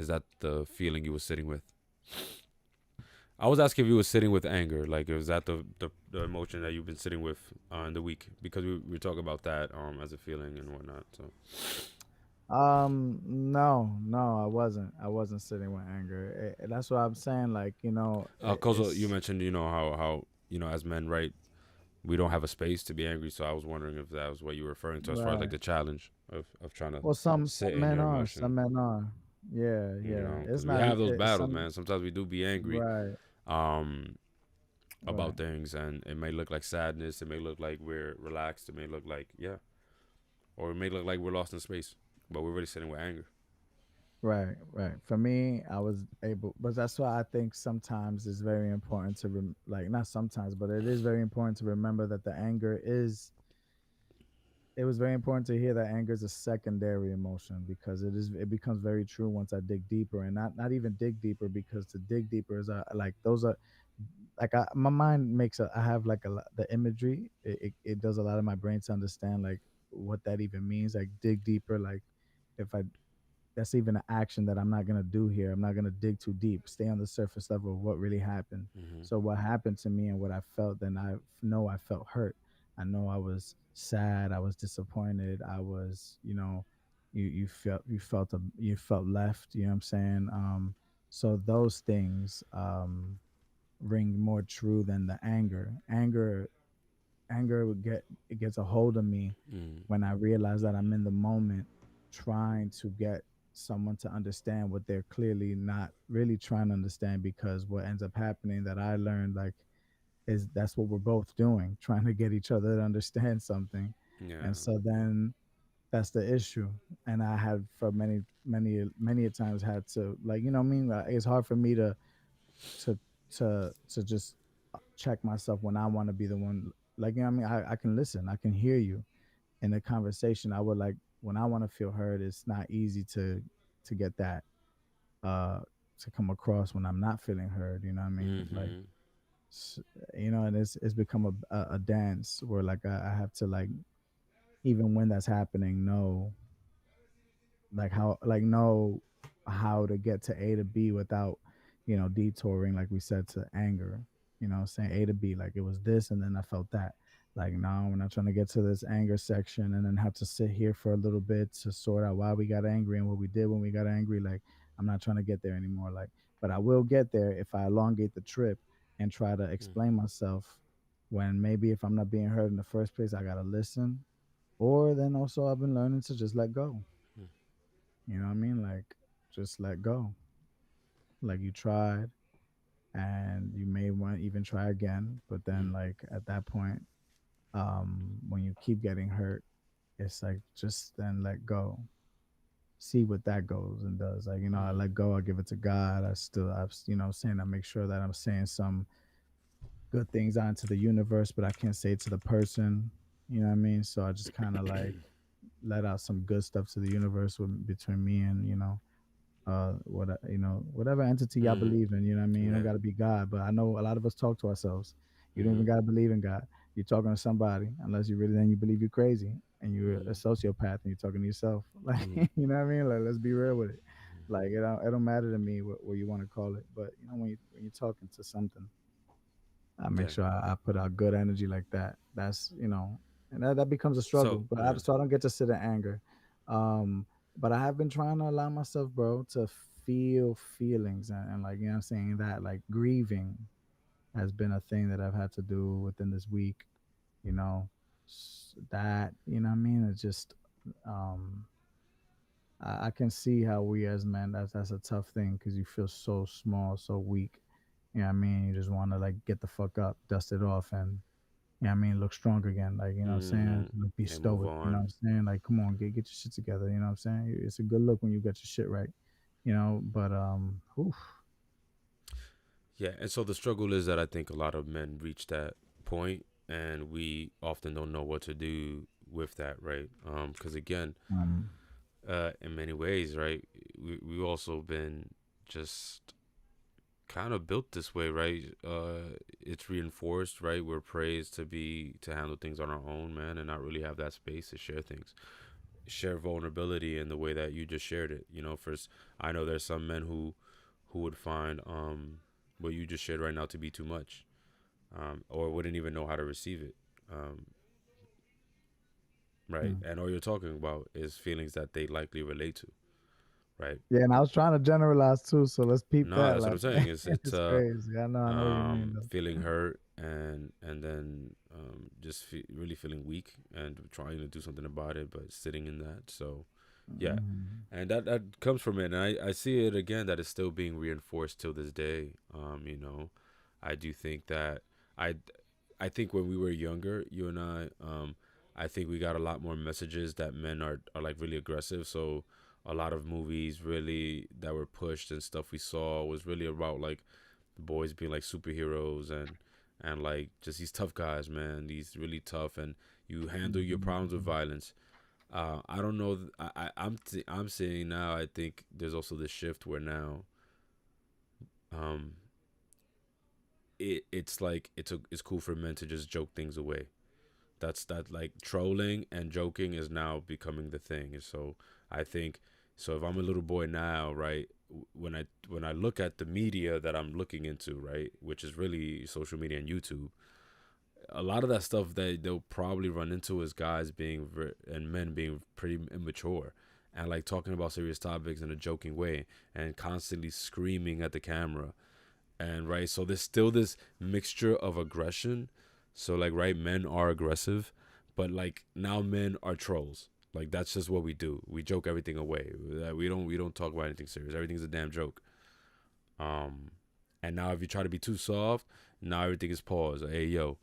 the feeling you were sitting with? I was asking if you were sitting with anger, like is that the emotion that you've been sitting with in the week because we talk about that as a feeling and whatnot. So No, no, I wasn't. I wasn't sitting with anger. That's what I'm saying. Like, because you it's mentioned how as men, right, we don't have a space to be angry. So I was wondering if that was what you were referring to as far as like right. the challenge of trying to Well, sit some in men your are, emotion. some men are. Yeah, yeah. It's Because we not. have those It's battles, some. man. Sometimes we do be angry Right, um, right, about things, and it may look like sadness. It may look like we're relaxed. It may look like or it may look like we're lost in space, but we're really sitting with anger. right, right. For me, I was able, but that's why I think sometimes it's very important to like not sometimes, but it is very important to remember that the anger is it was very important to hear that anger is a secondary emotion because it becomes very true once I dig deeper and not even dig deeper because to dig deeper is like those are like my mind makes I have like the imagery it does a lot of my brain to understand like what that even means like dig deeper like if I that's even an action that I'm not going to do here. I'm not going to dig too deep. Stay on the surface level of what really happened. Mm-hmm. So what happened to me and what I felt, then I know I felt hurt. I know I was sad. I was disappointed. I was, you felt left. You know what I'm saying? So those things ring more true than the anger. Anger would get it gets a hold of me Mm-hmm. when I realize that I'm in the moment trying to get someone to understand what they're clearly not really trying to understand because what ends up happening that I learned like is that's what we're both doing, trying to get each other to understand something. Yeah. And so then that's the issue. And I had for many a times had to like, you know what I mean? It's hard for me to to just check myself when I want to be the one like you know what I mean I can listen I can hear you in the conversation I would like when I want to feel heard it's not easy to get that uh to come across when I'm not feeling heard you know what I mean like Mm-hmm. s- and it's become a dance where like I have to like even when that's happening know how to get to A to B without, detouring, like we said, to anger. Saying A to B, like it was this, and then I felt that. Like, no, we're not trying to get to this anger section and then have to sit here for a little bit to sort out why we got angry and what we did when we got angry. Like, I'm not trying to get there anymore. Like, but I will get there if I elongate the trip and try to explain myself when maybe if I'm not being heard in the first place, I got to listen. Or then also, I've been learning to just let go. You know what I mean? Like, just let go. Like, you tried and you may want to even try again. But then, Mm-hmm. like, at that point, when you keep getting hurt, it's like, just then let go. See what that goes and does. Like, I let go, I give it to God. Saying I make sure that I'm saying some good things out into the universe, but I can't say it to the person. You know what I mean? So I just kind of like let out some good stuff to the universe between me and, whatever entity y'all Mm-hmm. believe in, you know what I mean? You don't Yeah. got to be God, but I know a lot of us talk to ourselves. You don't Mm-hmm. even got to believe in God. You're talking to somebody, unless you really then you believe you're crazy and you're a Mm-hmm. sociopath and you're talking to yourself. Like, Mm-hmm. you know what I mean? Like, let's be real with it. Like, it don't matter to me what you want to call it, but when you're talking to something, I make Yeah. sure I put out good energy like that. That's and that becomes a So struggle. But yeah. so I don't get to sit in anger. Um, but I have been trying to allow myself, bro, to feel feelings, and like, you know what I'm saying, that like grieving has been a thing that I've had to do within this week, you know. That, you know what I mean, it's just, um I can see how we as men, that's a tough thing, because you feel so small, so weak. You know what I mean? You just want to like get the fuck up, dust it off, and you know what I mean, look strong again. Like, you know what I'm saying? Mm-hmm. Like, be And move stoic. You know what on. I'm saying? Like, come on, get your shit together. You know what I'm saying? It's a good look when you got your shit right. You know, but oof. Yeah, and so the struggle is that I think a lot of men reach that point, and we often don't know what to do with that, right? Because again, Um, in many ways, right, we also been just kind of built this way, right? It's reinforced, right? We're praised to handle things on our own, man, and not really have that space to share things, share vulnerability in the way that you just shared it. You know, first, I know there's some men who would find what you just shared right now to be too much, or wouldn't even know how to receive it. Um, right, mm. and all you're talking about is feelings that they likely relate to, right? Yeah, and I was trying to generalize too, so let's peep No, that. that's what Like, I'm saying. It's it's crazy. I know what you mean feeling though. hurt and then just really feeling weak and trying to do something about it, but sitting in that. So yeah, Mhm. and that comes from it, and I see it again that it's still being reinforced till this day. You know, I do think that I I think when we were younger, you and I think we got a lot more messages that men are like really aggressive. So a lot of movies really that were pushed and stuff we saw was really about like the boys being like superheroes and like just these tough guys, man. These really tough, and you handle your problems with Mhm. violence. I don't know. I'm seeing now. I think there's also this shift where now, um, it's like it's cool for men to just joke things away. That like trolling and joking is now becoming the thing. And so I think so. If I'm a little boy now, right, when I look at the media that I'm looking into, right, which is really social media and YouTube, a lot of that stuff that they'll probably run into is guys being and men being pretty immature and like talking about serious topics in a joking way and constantly screaming at the camera, and right, so there's still this mixture of aggression. So like, right, men are aggressive, but like now men are trolls. Like that's just what we do. We joke everything away. We don't talk about anything serious. Everything's a damn joke. um and now if you try to be too soft, now everything is pause. Hey yo.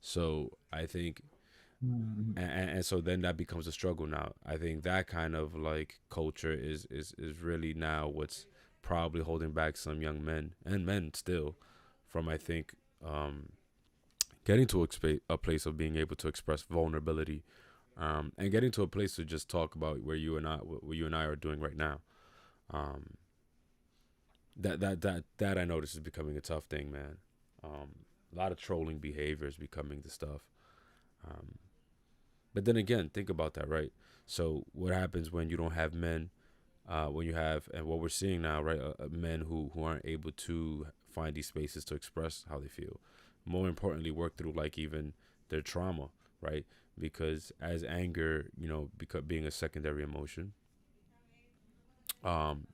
So I think, Mhm. and so then that becomes a struggle. Now I think that kind of like culture is really now what's probably holding back some young men and men still from, I think, um getting to a place of being able to express vulnerability, and getting to a place to just talk about where you and I what you and I are doing right now. um that I notice is becoming a tough thing, man. A lot of trolling behavior is becoming the stuff. um But then again, think about that, right? So what happens when you don't have men? When you have, and what we're seeing now, right? Men who aren't able to find these spaces to express how they feel. More importantly, work through like even their trauma, right? Because as anger, being a secondary emotion, um,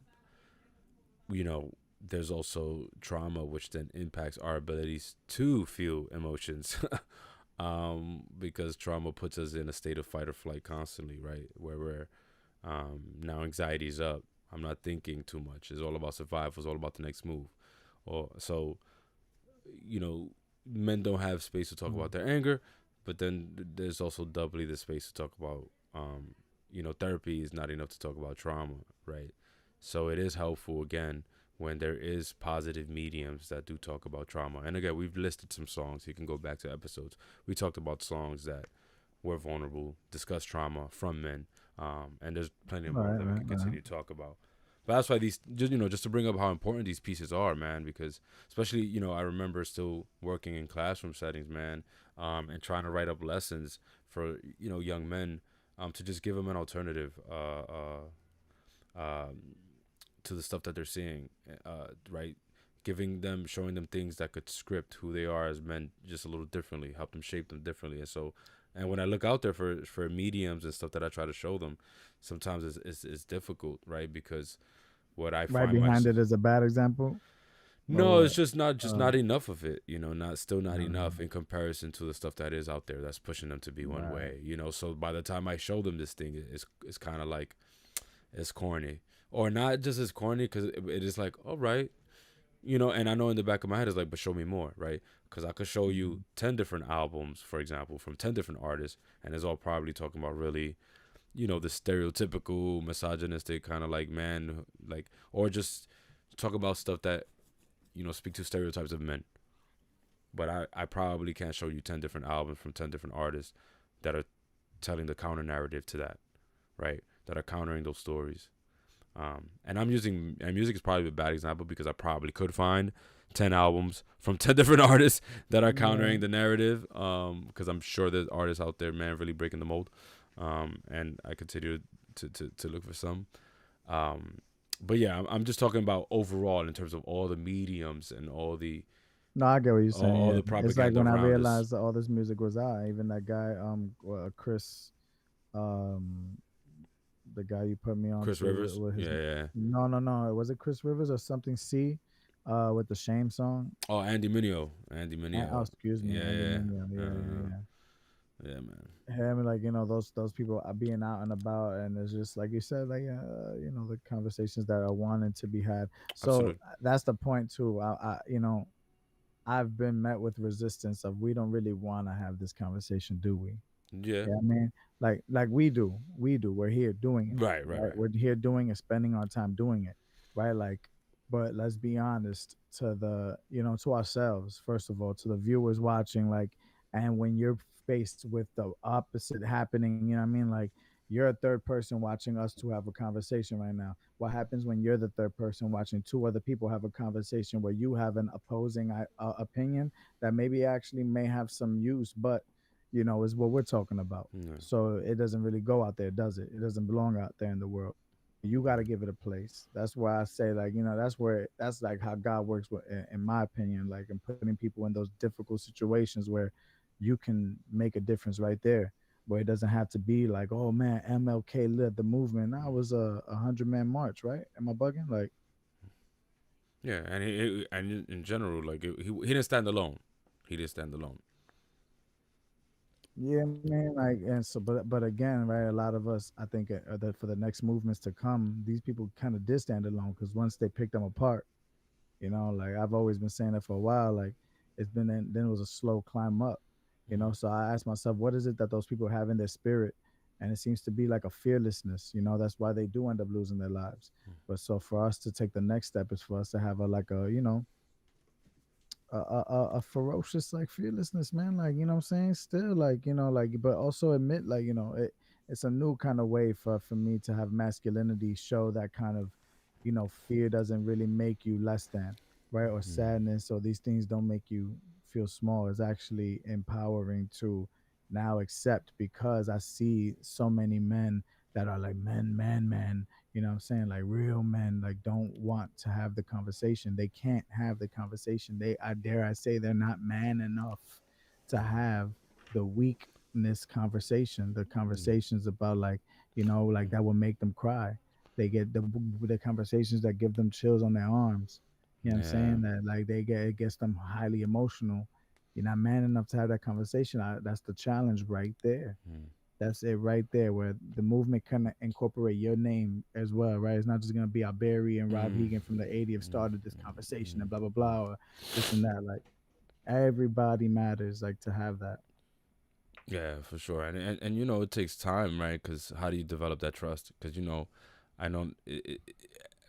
you know, there's also trauma, which then impacts our abilities to feel emotions. Because trauma puts us in a state of fight or flight constantly, right? Where we're now anxiety's up. I'm not thinking too much. It's all about survival. It's all about the next move. Or so, you know, men don't have space to talk about their anger, but then there's also doubly the space to talk about. Therapy is not enough to talk about trauma, right? So it is helpful again when there is positive mediums that do talk about trauma. And again, we've listed some songs. You can go back to episodes. We talked about songs that were vulnerable, discuss trauma from men, and there's plenty more Right, that we right, could right. continue to talk about. But that's why these, just to bring up how important these pieces are, man. Because especially, I remember still working in classroom settings, man, and trying to write up lessons for young men, to just give them an alternative, to the stuff that they're seeing, right? Showing them things that could script who they are as men just a little differently, help them shape them differently. And when I look out there for mediums and stuff that I try to show them, sometimes it's difficult, right? Because what I Right find behind myself. it is a bad example, or No, it's what? just not enough of it. Not still not enough Um, in comparison to the stuff that is out there that's pushing them to be one right. way. So by the time I show them this thing, it's kind of like it's corny, or not just as corny because it is like all right, and I know in the back of my head is like, but show me more, right? Because I could show you Mhm. 10 different albums, for example, from 10 different artists, and it's all probably talking about really, the stereotypical misogynistic kind of like man, like, or just talk about stuff that speak to stereotypes of men. But I probably can't show you 10 different albums from 10 different artists that are telling the counter narrative to that, right? That are countering those stories. And music is probably a bad example because I probably could find 10 albums from 10 different artists that are Yeah. countering the narrative. Because I'm sure there's artists out there, man, really breaking the mold. And I continue to look for some. Um, but yeah, I'm just talking about overall in terms of all the mediums and No, I get what you're saying. all Yeah, the it's like propaganda when I around us. realized that all this music was out. Even that guy, Chris, um, the guy you put me on Chris to Rivers, with his. yeah, yeah. No, no, no. Was it Chris Rivers or something? C, with the Shame song. Oh, Andy Mineo, Andy Oh, Mineo, excuse me, yeah, Andy yeah, Mineo. Yeah, yeah, uh, yeah. yeah, man, Yeah, I mean, like those people are being out and about, and it's just like you said, like the conversations that are wanting to be had. So absolutely, that's the point too. I've been met with resistance of we don't really want to have this conversation, do we? yeah, Yeah, I mean, like we do. We're here doing it, right, right, right? right. We're here doing it, spending our time doing it, right? Like, but let's be honest to to ourselves first of all, to the viewers watching, like, and when you're faced with the opposite happening, you know what I mean? Like, you're a third person watching us two have a conversation right now. What happens when you're the third person watching two other people have a conversation where you have an opposing opinion that maybe actually may have some use, but is what we're talking about. Yeah. So it doesn't really go out there, does it? It doesn't belong out there in the world. You got to give it a place. That's why I say, like, that's like how God works, in my opinion, like, in putting people in those difficult situations where you can make a difference right there. Where it doesn't have to be like, oh man, MLK led the movement. Now it was a 100-man march, right? Am I bugging? Like, Yeah, and and in general, like he didn't stand alone. He didn't stand alone. yeah, man. Like, and so, but again, right? A lot of us, I think, that for the next movements to come, these people kind of did stand alone because once they picked them apart, like I've always been saying that for a while. Like, then it was a slow climb up. Hmm. So I asked myself, what is it that those people have in their spirit? And it seems to be like a fearlessness. That's why they do end up losing their lives. But so for us to take the next step is for us to have a like a a ferocious like fearlessness, man. Like, what I'm saying? Still, like, like, but also admit, like, it's a new kind of way for me to have masculinity show that kind of, fear doesn't really make you less than, right? Or sadness or these things don't make you feel small. It's actually empowering to now accept, because I see so many men that are like men, man, what I'm saying? Like real men, like, don't want to have the conversation. They can't have the conversation. I dare I say they're not man enough to have the weakness conversation, the conversations about, like, like that will make them cry. They get the conversations that give them chills on their arms. You know what I'm Yeah. saying? That, like, it gets them highly emotional. You're not man enough to have that conversation. That's the challenge right there. Mm. That's it right there, where the movement kind of incorporate your name as well, right? It's not just gonna be ALBY and ROB Mm. HEGAN from the 80th Mm. started this conversation Mm. and blah blah blah, or this and that. Like, everybody matters, like, to have that. Yeah, for sure. And it takes time, right? Because how do you develop that trust? Because I know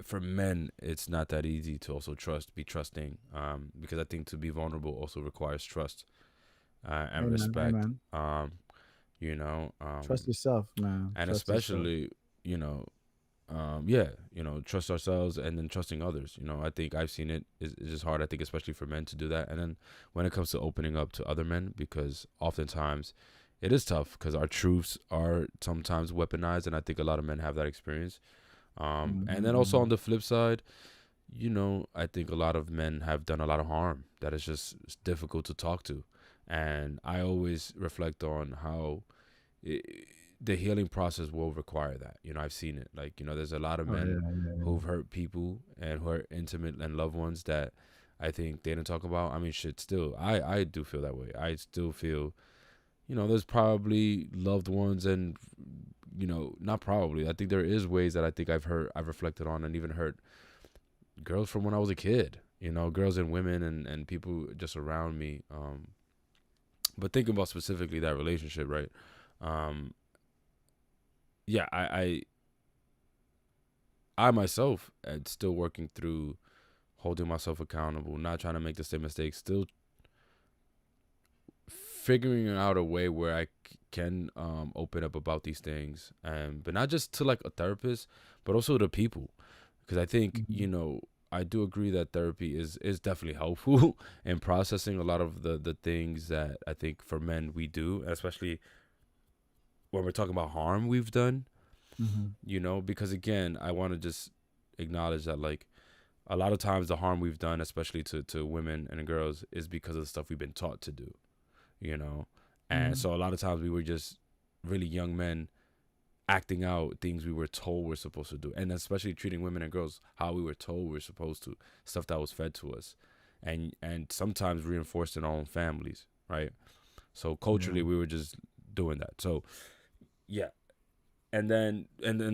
for men it's not that easy to also be trusting. Because I think to be vulnerable also requires trust and Amen, respect. amen. You know, Trust yourself, man. and Trust yourself. especially you know yeah, trust ourselves and then trusting others. I think I've seen it's just hard, I think, especially for men to do that. And then when it comes to opening up to other men, because oftentimes it is tough because our truths are sometimes weaponized, and I think a lot of men have that experience. And then also Mm-hmm. on the flip side, I think a lot of men have done a lot of harm that is just it's difficult to talk to. And I always reflect on how the healing process will require that. You know, I've seen it. Like, you know, there's a lot of Oh men yeah, yeah, yeah. who've hurt people and who are intimate and loved ones that I think they didn't talk about. I mean, shit, still, I do feel that way. I still feel, you know, there's probably loved ones and, you know, not probably. I think there is ways that I think I've reflected on and even hurt girls from when I was a kid, you know, girls and women and people just around me. But thinking about specifically that relationship, right? Um, yeah, I myself am still working through holding myself accountable, not trying to make the same mistakes, still figuring out a way where can open up about these things, and but not just to like a therapist, but also to people, because I think, Mm-hmm. you know, I do agree that therapy is definitely helpful in processing a lot of the things that I think for men we do, especially when we're talking about harm we've done, Mm-hmm. you know, because again, I want to just acknowledge that like a lot of times the harm we've done, especially to women and girls, is because of the stuff we've been taught to do, you know. And Mm-hmm. so a lot of times we were just really young men acting out things we were told we're supposed to do, and especially treating women and girls how we were told we're supposed to, stuff that was fed to us, and sometimes reinforced in our own families, right? So culturally Yeah. we were just doing that. So yeah, and then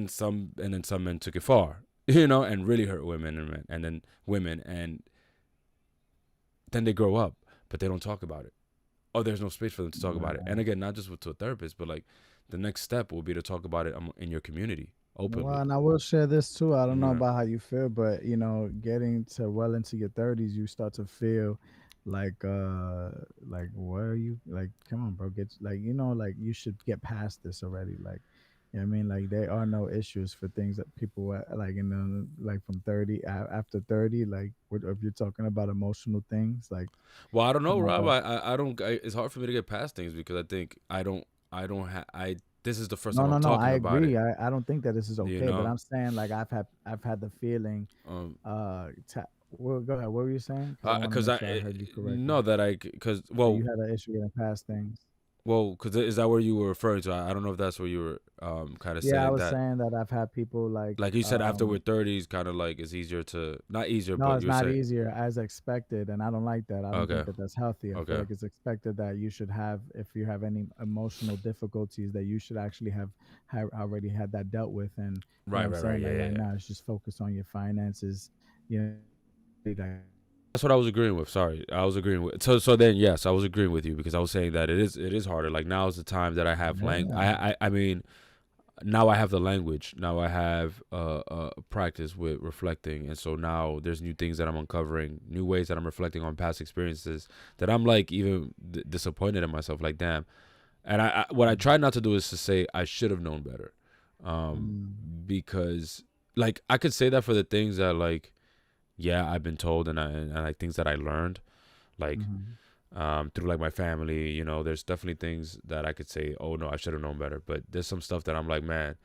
some men took it far, you know, and really hurt women and men, and then women, and then they grow up, but they don't talk about it. Oh, there's no space for them to talk about it. Yeah. And again, not just to a therapist, but like the next step will be to talk about it in your community Well, openly. and I will share this too. I don't know Yeah. about how you feel, but you know, getting to well into your 30s, you start to feel like what are you like? Come on, bro, get like like you should get past this already. Like, you know what I mean? Like there are no issues for things that people like like from 30 after 30. Like, if you're talking about emotional things, like, Well, I don't know, come on, Rob. bro. I don't. It's hard for me to get past things because I think I don't have. I This is the first No, time I'm no, no. I talking about agree. it. I don't think that this is You okay, but know. I'm saying like I've had the feeling. Um. Well, go ahead. What were you saying? Because I want to Because make sure I heard you correctly. know that because That you had an issue getting past things. because is that where you were referring to? I don't know if that's where you were kind of Yeah, I saying was that. saying that I've had people Like you said, after we're 30s, kind of like it's easier to not easier, no, but it's you're not saying easier as expected, and I don't like that. I don't think okay, that that's healthy. I feel okay, like it's expected that you should have, if you have any emotional difficulties, that you should actually have already had that dealt with. And what right, I'm right, right, saying, yeah, like yeah, right yeah. now, is just focus on your finances. You know, like That's what I was agreeing with. Sorry, I was agreeing with. So then yes, I was agreeing with you because I was saying that it is harder. Like now is the time that I have yeah. I mean now I have the language. Now I have practice with reflecting, and so now there's new things that I'm uncovering, new ways that I'm reflecting on past experiences that I'm like even disappointed in myself. Like damn. And what I try not to do is to say I should have known better, um, Mm, because like I could say that for the things that like yeah I've been told and like things that I learned like mhm. through like my family. You know, there's definitely things that I could say, oh no, I should have known better. But there's some stuff that I'm like, man,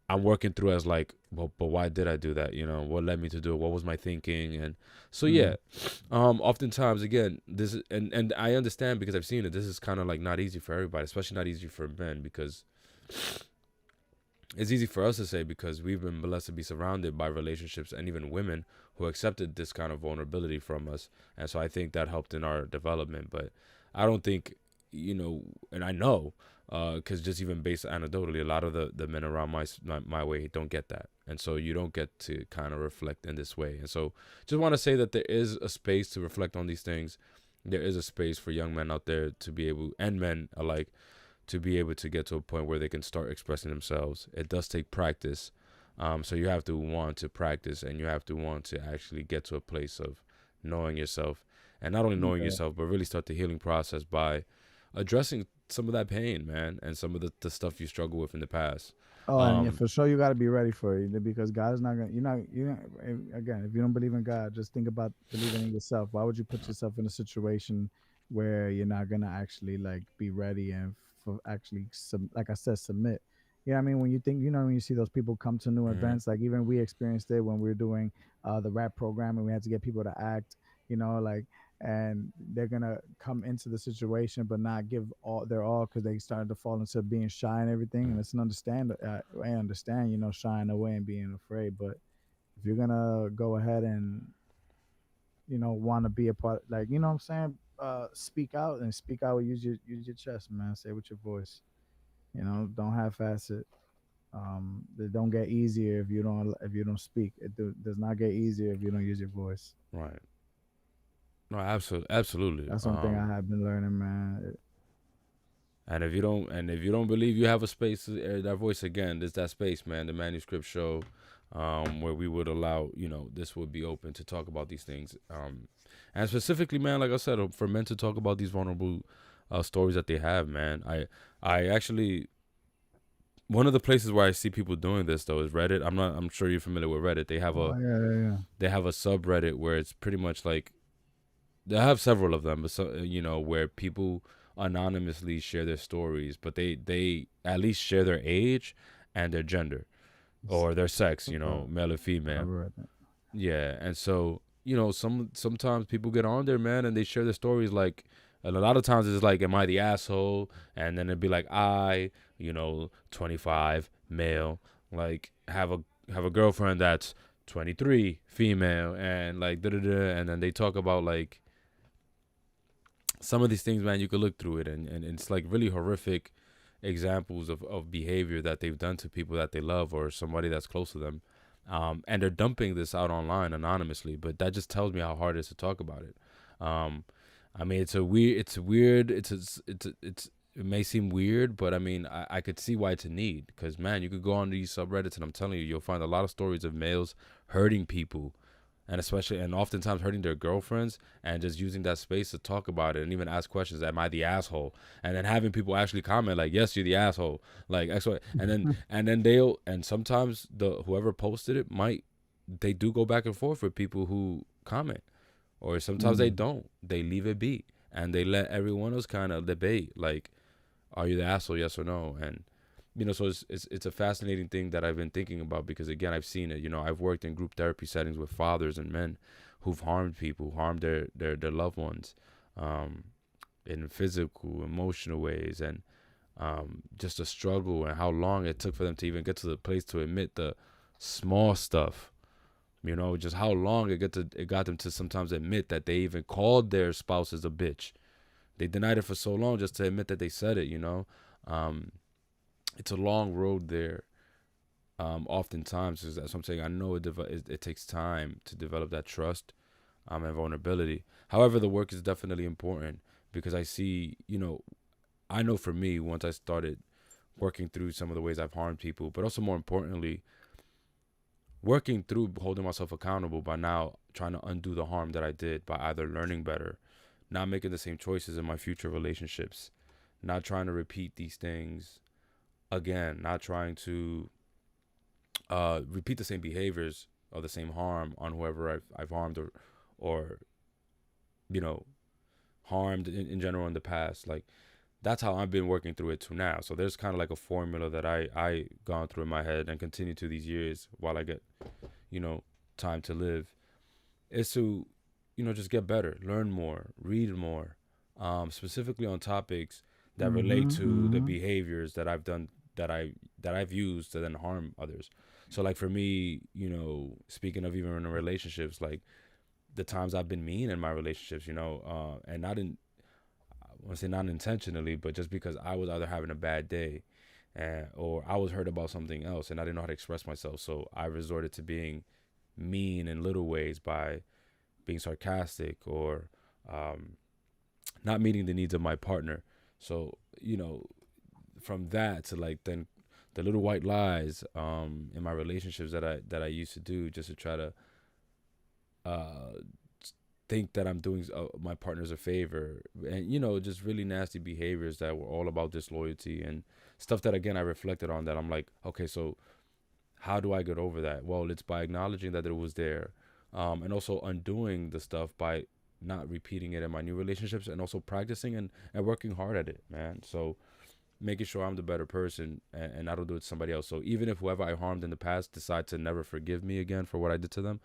I'm working through as like, well, but why did I do that? You know, what led me to do it? What was my thinking? And so yeah, Mhm. oftentimes again, this is, and I understand because I've seen it. This is kind of like not easy for everybody, especially not easy for men because it's easy for us to say because we've been blessed to be surrounded by relationships and even women who accepted this kind of vulnerability from us, and so I think that helped in our development. But I don't think, you know, and I know because just even based anecdotally, a lot of the men around my way don't get that, and so you don't get to kind of reflect in this way. And so just want to say that there is a space to reflect on these things. There is a space for young men out there to be able, and men alike, to be able to get to a point where they can start expressing themselves. It does take practice. So you have to want to practice and you have to want to actually get to a place of knowing yourself. And not only knowing Yeah. yourself, but really start the healing process by addressing some of that pain, man, and some of the stuff you struggle with in the past. Oh, and yeah, Um, for sure, you got to be ready for it because God is not gonna. Again, if you don't believe in God, just think about believing in yourself. Why would you put yourself in a situation where you're not gonna actually like be ready and for actually like I said, submit. You know what I mean? When you think, when you see those people come to new mhm. events, like even we experienced it when we were doing the rap program and we had to get people to act. Like and they're gonna come into the situation but not give all their all because they started to fall into being shy and everything. And it's an understand. I understand, shying away and being afraid, but if you're gonna go ahead and want to be a part, like, what I'm saying, speak out and speak out. Use your chest, man. Say with your voice. Don't half-ass it. It don't get easier if you don't speak. Does not get easier if you don't use your voice. Right. No, absolutely. That's something I have been learning, man. And if you don't believe you have a space to air that voice, again, there's that space, man. The Manuscript show, where we would allow, this would be open to talk about these things, and specifically, man, like I said, for men to talk about these vulnerable stories that they have, man. I actually, one of the places where I see people doing this though is Reddit. I'm sure you're familiar with Reddit. They have Oh, yeah. they have a subreddit where it's pretty much like, they have several of them, but where people anonymously share their stories, but they at least share their age and their gender or their sex, male or I female. read that. Yeah, and so sometimes people get on there, man, and they share their stories like, and a lot of times it's like, am I the asshole? And then it'd be like, 25, male, like have a girlfriend that's 23, female, and like da da da, and then they talk about like some of these things, man. You could look through it, and it's like really horrific examples of behavior that they've done to people that they love or somebody that's close to them. And they're dumping this out online anonymously, but that just tells me how hard it is to talk about it. I mean, it may seem weird, but I mean, I could see why it's a need, because, man, you could go on these subreddits and I'm telling you, you'll find a lot of stories of males hurting people, and oftentimes hurting their girlfriends, and just using that space to talk about it and even ask questions. Am I the asshole? And then having people actually comment like, yes, you're the asshole. Like, and sometimes whoever posted it they do go back and forth with people who comment, or sometimes they don't. They leave it be and they let everyone else kind of debate like, are you the asshole? Yes or no? And so it's a fascinating thing that I've been thinking about, because again, I've seen it. I've worked in group therapy settings with fathers and men who've harmed people, harmed their loved ones, in physical, emotional ways, and just a struggle, and how long it took for them to even get to the place to admit the small stuff. Just how long it got them to sometimes admit that they even called their spouses a bitch. They denied it for so long just to admit that they said it. It's a long road there. Oftentimes, that's what I'm saying. I know it takes time to develop that trust, and vulnerability. However, the work is definitely important, because I see, I know for me, once I started working through some of the ways I've harmed people, but also more importantly, working through holding myself accountable by now trying to undo the harm that I did by either learning better, not making the same choices in my future relationships, not trying to repeat these things again, not trying to repeat the same behaviors or the same harm on whoever I've harmed or harmed in general in the past. Like, that's how I've been working through it to now. So there's kind of like a formula that I gone through in my head and continue to these years while I get time to live, is to just get better, learn more, read more, specifically on topics that relate to the behaviors that I've done, that I've used to then harm others. So like for me, speaking of even in relationships, like the times I've been mean in my relationships, and I want to say not intentionally, but just because I was either having a bad day, or I was hurt about something else and I didn't know how to express myself. So I resorted to being mean in little ways by being sarcastic or not meeting the needs of my partner. So, from that to like then the little white lies in my relationships that I used to do just to try to think that I'm doing my partners a favor, and just really nasty behaviors that were all about disloyalty and stuff that again I reflected on, that I'm like, okay, so how do I get over that? Well, it's by acknowledging that it was there, and also undoing the stuff by not repeating it in my new relationships, and also practicing and working hard at it, man. So making sure I'm the better person, and I don't do it to somebody else. So even if whoever I harmed in the past decide to never forgive me again for what I did to them,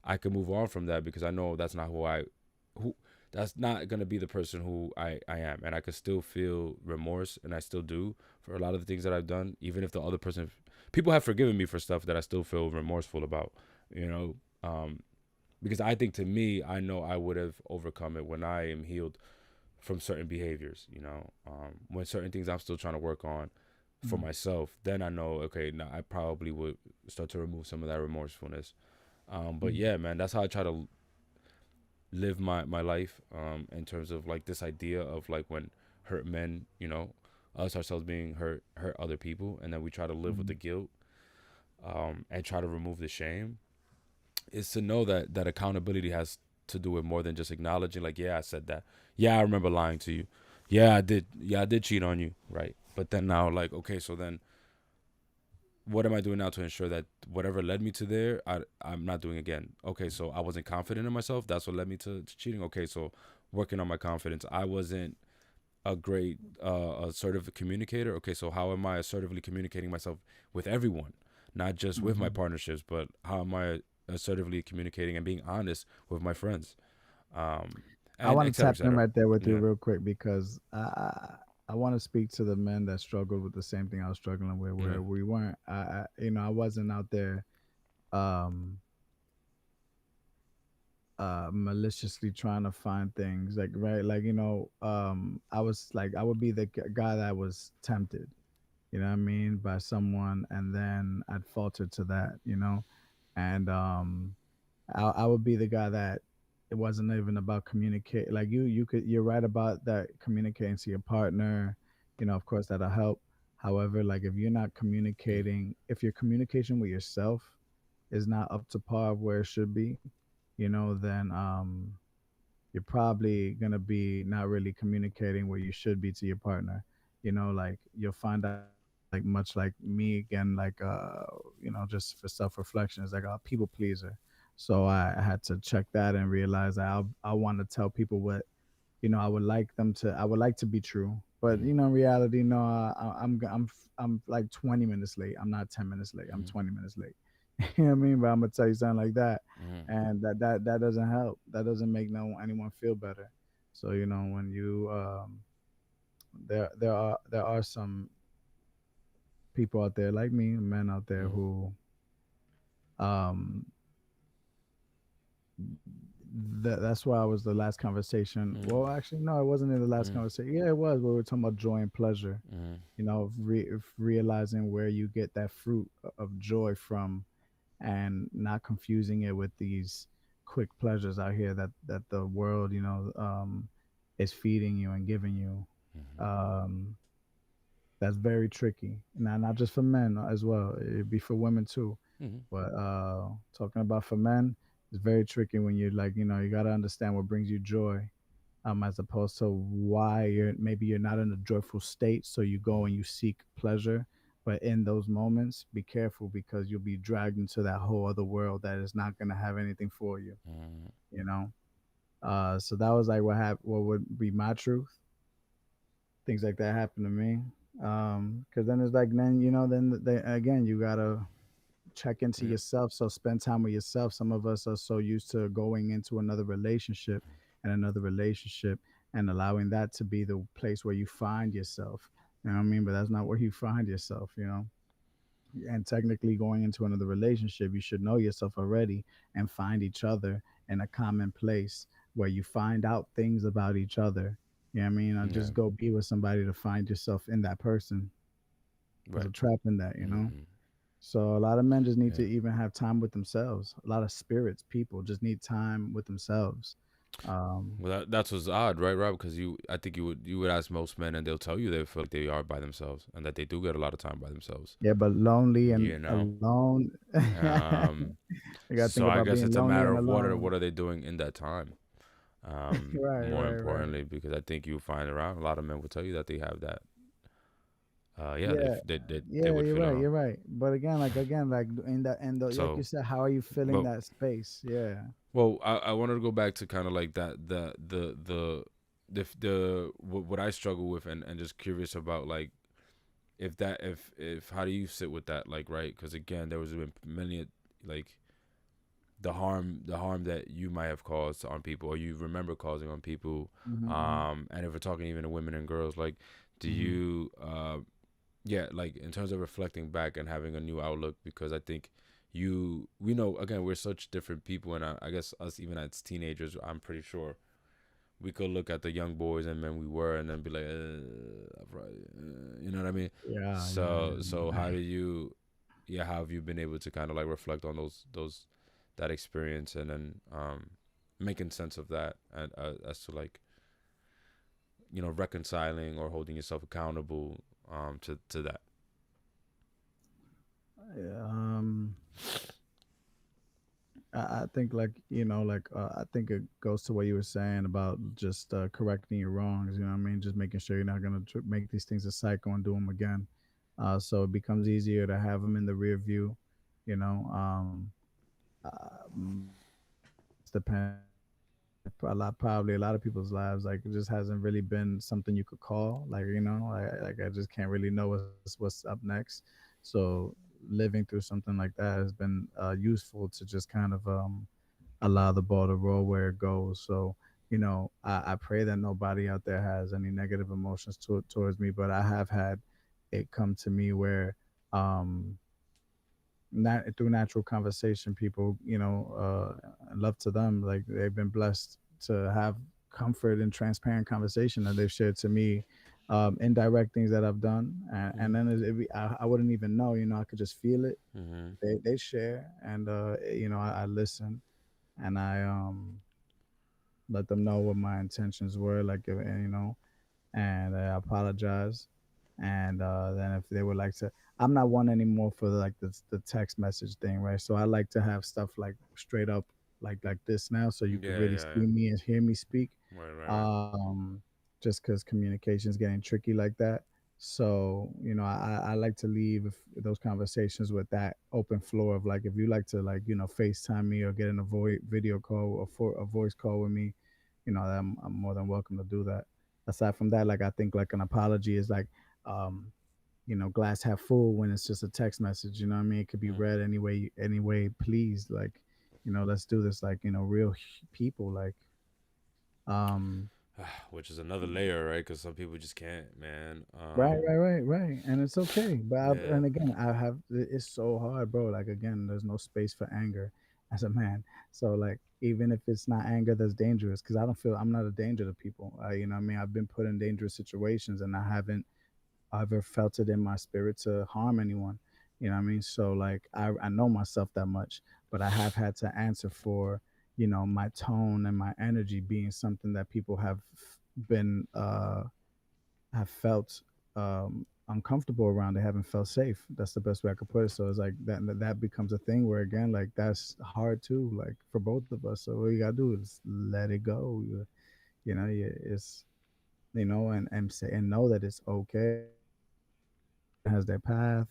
I can move on from that, because I know that's not who that's not gonna be the person who I am, and I could still feel remorse, and I still do for a lot of the things that I've done, even if the other person, people have forgiven me for stuff that I still feel remorseful about, you know, because I think to me, I know I would have overcome it when I am healed from certain behaviors, you know, when certain things I'm still trying to work on for Mm. myself, then I know, okay, now I probably would start to remove some of that remorsefulness. But Mm. yeah, man, that's how I try to live my life, in terms of like this idea of like when hurt men, you know, us ourselves being hurt other people, and then we try to live with the Mm. guilt, and try to remove the shame, is to know that accountability has to do with more than just acknowledging like, yeah, I said that, yeah, I remember lying to you, yeah, I did cheat on you, right? But then now, like, okay, so then what am I doing now to ensure that whatever led me to there, I'm not doing again? Okay, so I wasn't confident in myself. That's what led me to cheating. Okay, so working on my confidence. I wasn't a great assertive communicator. Okay, so how am I assertively communicating myself with everyone, not just with my Mhm. partnerships, but how am I assertively communicating and being honest with my friends, um, I and want et to cetera, et tap in cetera. right there with you Yeah. real quick because I want to speak to the men that struggled with the same thing I was struggling with, Yeah. where we weren't. I wasn't out there um maliciously trying to find things like right like I was like I would be the guy that was tempted, you know what I mean, by someone, and then I'd falter to that, and I would be the guy that it wasn't even about communicate. Like you're right about that, communicating to your partner, of course that'll help. However, like if you're not Mm, communicating, if your communication with yourself is not up to par of where it should be, then you're probably gonna be not really communicating where you should be to your partner. Like you'll find out like much like me again, like just for self reflection, is like a people pleaser. So I had to check that and realize that I want to tell people what I would like to be true, but mm, in reality, no, I'm like 20 minutes late. I'm not 10 minutes late. I'm mm, 20 minutes late. You know what I mean? But I'm gonna tell you something like that, mm, and that doesn't help. That doesn't make anyone feel better. So when you there are some people out there like me, men out there mm, who um that's why I was the last conversation. mm, Well, actually, no, it wasn't in the last mm, conversation. Yeah, it was. We were talking about joy and pleasure. mm, Of of realizing where you get that fruit of joy from, and not confusing it with these quick pleasures out here that the world is feeding you and giving you. mm, Um, that's very tricky. Now, not just for men as well. It'd be for women too. mm, But talking about for men, it's very tricky when you're like, you got to understand what brings you joy, as opposed to why you're not in a joyful state. So you go and you seek pleasure. But in those moments, be careful because you'll be dragged into that whole other world that is not going to have anything for you, mm, you know? So that was like what would be my truth. Things like that happen to me. Cause then it's like, then again, you gotta check into yeah, yourself. So spend time with yourself. Some of us are so used to going into another relationship and another relationship and allowing that to be the place where you find yourself. You know what I mean? But that's not where you find yourself. And technically, going into another relationship, you should know yourself already and find each other in a common place where you find out things about each other. You know what I mean? Or yeah, just go be with somebody to find yourself in that person. There's right, a trap in that. mm, So a lot of men just need yeah. to even have time with themselves. A lot of spirits, people just need time with themselves. Um, Well, that's what's odd, right, Rob? Because I think you would ask most men, and they'll tell you they feel like they are by themselves, and that they do get a lot of time by themselves. yeah, but lonely and You know, alone. You gotta think so I about guess being it's a lonely matter and of what are alone. what are they doing in that time. Right, More right, right. importantly, because I think you find around a lot of men will tell you that they have that. Yeah, Yeah, they yeah, would you're feel right, alone. you're right. But again, like in that, and like you So, said, how are you filling but that space? Yeah. well, I wanted to go back to kind of like that what I struggle with, and just curious about like if how do you sit with that, like, right? Because again, there was been many like the harm that you might have caused on people, or you remember causing on people. Mm-hmm. And if we're talking even to women and girls, like, do Mm-hmm. you yeah, like in terms of reflecting back and having a new outlook, because I think we know, again, we're such different people, and I guess us, even as teenagers, I'm pretty sure we could look at the young boys and men we were, and then be like, you know what I mean? Yeah, yeah, So yeah. how do you, yeah, how have you been able to kind of like reflect on those that experience, and then making sense of that, and as to like, reconciling or holding yourself accountable to that. Yeah, I think like like I think it goes to what you were saying about just correcting your wrongs. You know what I mean? Just making sure you're not gonna make these things a cycle and do them again. So it becomes easier to have them in the rear view. You know, it's depend probably a lot of people's lives, like it just hasn't really been something you could call, like like I just can't really know what's up next. So living through something like that has been useful to just kind of allow the ball to roll where it goes. So I pray that nobody out there has any negative emotions towards me, but I have had it come to me where um not through natural conversation, people, love to them, like they've been blessed to have comfort and transparent conversation that they've shared to me, indirect things that I've done, and then I wouldn't even know, I could just feel it. Mm-hmm. They share, and I listen, and I let them know what my intentions were, like, and I apologize. And then if they would like to, I'm not one anymore for like the text message thing, right? So I like to have stuff like straight up, like this now, so you could Yeah, really yeah, see yeah. me and hear me speak. Right, right, right. Just because communication is getting tricky like that. So I like to leave those conversations with that open floor of like, if you like to, like, FaceTime me or get in a video call or for a voice call with me, I'm more than welcome to do that. Aside from that, like I think like an apology is like, um, glass half full when it's just a text message. You know what I mean? It could be Mm. read any way please. Like, let's do this like, real people. Like, um, Which is another layer, right? Because some people just can't, man. right, and it's okay. But Yeah. and again, it's so hard, bro. Like again, there's no space for anger as a man. So like, even if it's not anger that's dangerous, because I don't feel I'm not a danger to people. What I mean, I've been put in dangerous situations, and I haven't ever felt it in my spirit to harm anyone. You know what I mean? So like I know myself that much, but I have had to answer for, my tone and my energy being something that people been have felt uncomfortable around. They haven't felt safe. That's the best way I could put it. So it's like that becomes a thing where again, like that's hard too, like for both of us. So what you gotta do is let it go. It's and say and know that it's okay, has their path.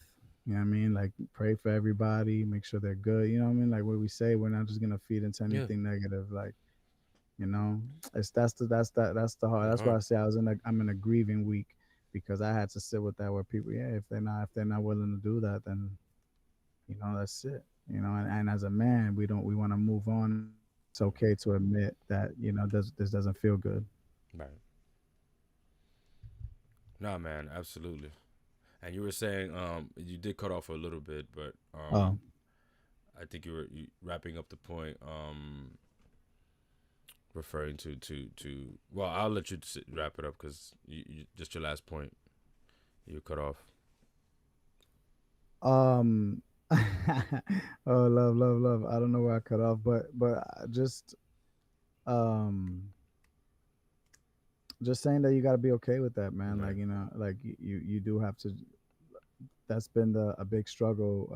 You know what I mean? Like pray for everybody, make sure they're good. You know what I mean? Like what we say, we're not just gonna feed into Yeah. anything negative. Like, you know, it's that's the hard. That's why Okay. I say I'm in a grieving week because I had to sit with that where people, yeah, if they're not willing to do that, then that's it. And as a man, we want to move on. It's okay to admit that this doesn't feel good. Right. Nah, man, absolutely. And you were saying, you did cut off a little bit, but Oh, I think you were wrapping up the point, referring to. Well, I'll let you wrap it up, because just your last point you cut off. um, oh, love. I don't know where I cut off, but um just saying that you got to be okay with that, man. Like, Right. like you do have to. That's been a big struggle,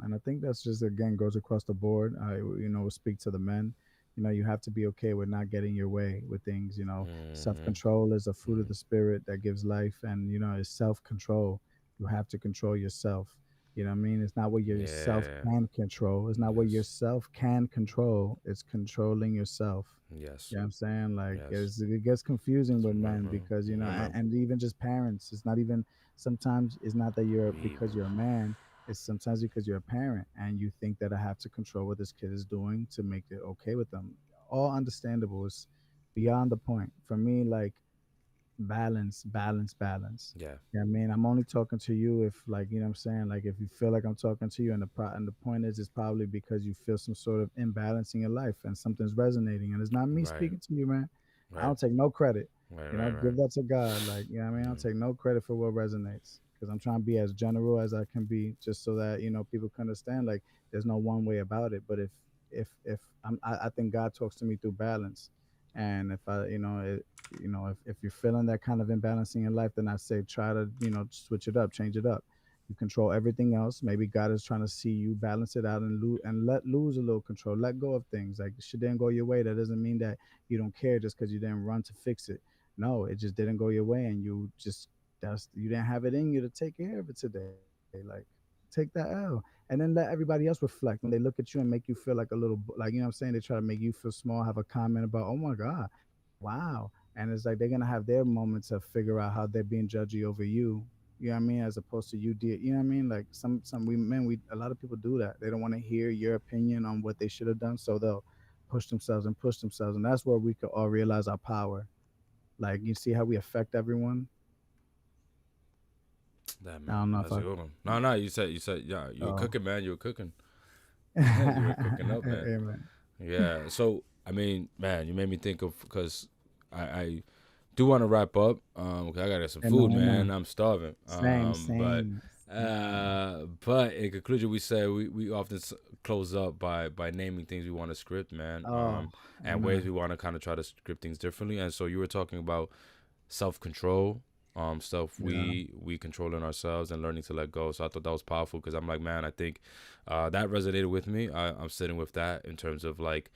and I think that's just again goes across the board. I speak to the men. You have to be okay with not getting your way with things. Self Mm-hmm. control is a fruit of Mm-hmm. the spirit that gives life, and it's self control. You have to control yourself. You know what I mean? It's not what yourself Yeah. can control. It's not what Yes. yourself can control. It's controlling yourself. Yes. You know what I'm saying? Like, Yes. it gets confusing with Right, men right. because, I know. and even just parents, it's not even, sometimes it's not that you're, Me because either. you're a man, It's sometimes because you're a parent and you think that I have to control what this kid is doing to make it okay with them. All understandable. It's beyond the point. For me, like, balance, balance, balance. Yeah. Yeah, I mean, I'm only talking to you if, like, you know what I'm saying? Like, if you feel like I'm talking to you, and and the point is, it's probably because you feel some sort of imbalance in your life and something's resonating. And it's not me Right. speaking to you, man. I Right. don't take no credit. Right. You know, Right. Right. give that to God. Like, you know what I mean? I don't Mm. take no credit for what resonates because I'm trying to be as general as I can be just so that, people can understand, like, there's no one way about it. But if I think God talks to me through balance. And if I, if you're feeling that kind of imbalance in your life, then I say try to, switch it up, change it up. You control everything else. Maybe God is trying to see you balance it out and let lose a little control. Let go of things. Like, shit didn't go your way. That doesn't mean that you don't care just because you didn't run to fix it. No, it just didn't go your way, and you didn't have it in you to take care of it today. Like, take that L, and then let everybody else reflect when they look at you and make you feel like a little, like, what I'm saying. They try to make you feel small, have a comment about, oh my God, wow. And it's like they're gonna have their moments to figure out how they're being judgy over you. You know what I mean? As opposed to you did. You know what I mean? Like, some we men we a lot of people do that. They don't want to hear your opinion on what they should have done, so they'll push themselves, and that's where we could all realize our power. Like, you see how we affect everyone. That I man. don't know if That's a I. good one. No, no. You said, yeah. You were Oh, cooking, man. You were cooking. You were cooking up, man. amen. Yeah. So I mean, man, you made me think of because I do want to wrap up. 'Cause I gotta get some Amen. food, man. Amen. I'm starving. Same. Same. Same. But in conclusion, we say we often close up by naming things we want to script, man. Oh, And ways amen. we want to kind of try to script things differently. And so you were talking about self control, stuff Yeah. we controlling ourselves and learning to let go. So I thought that was powerful because I'm like, man, I think that resonated with me. I'm sitting with that in terms of like,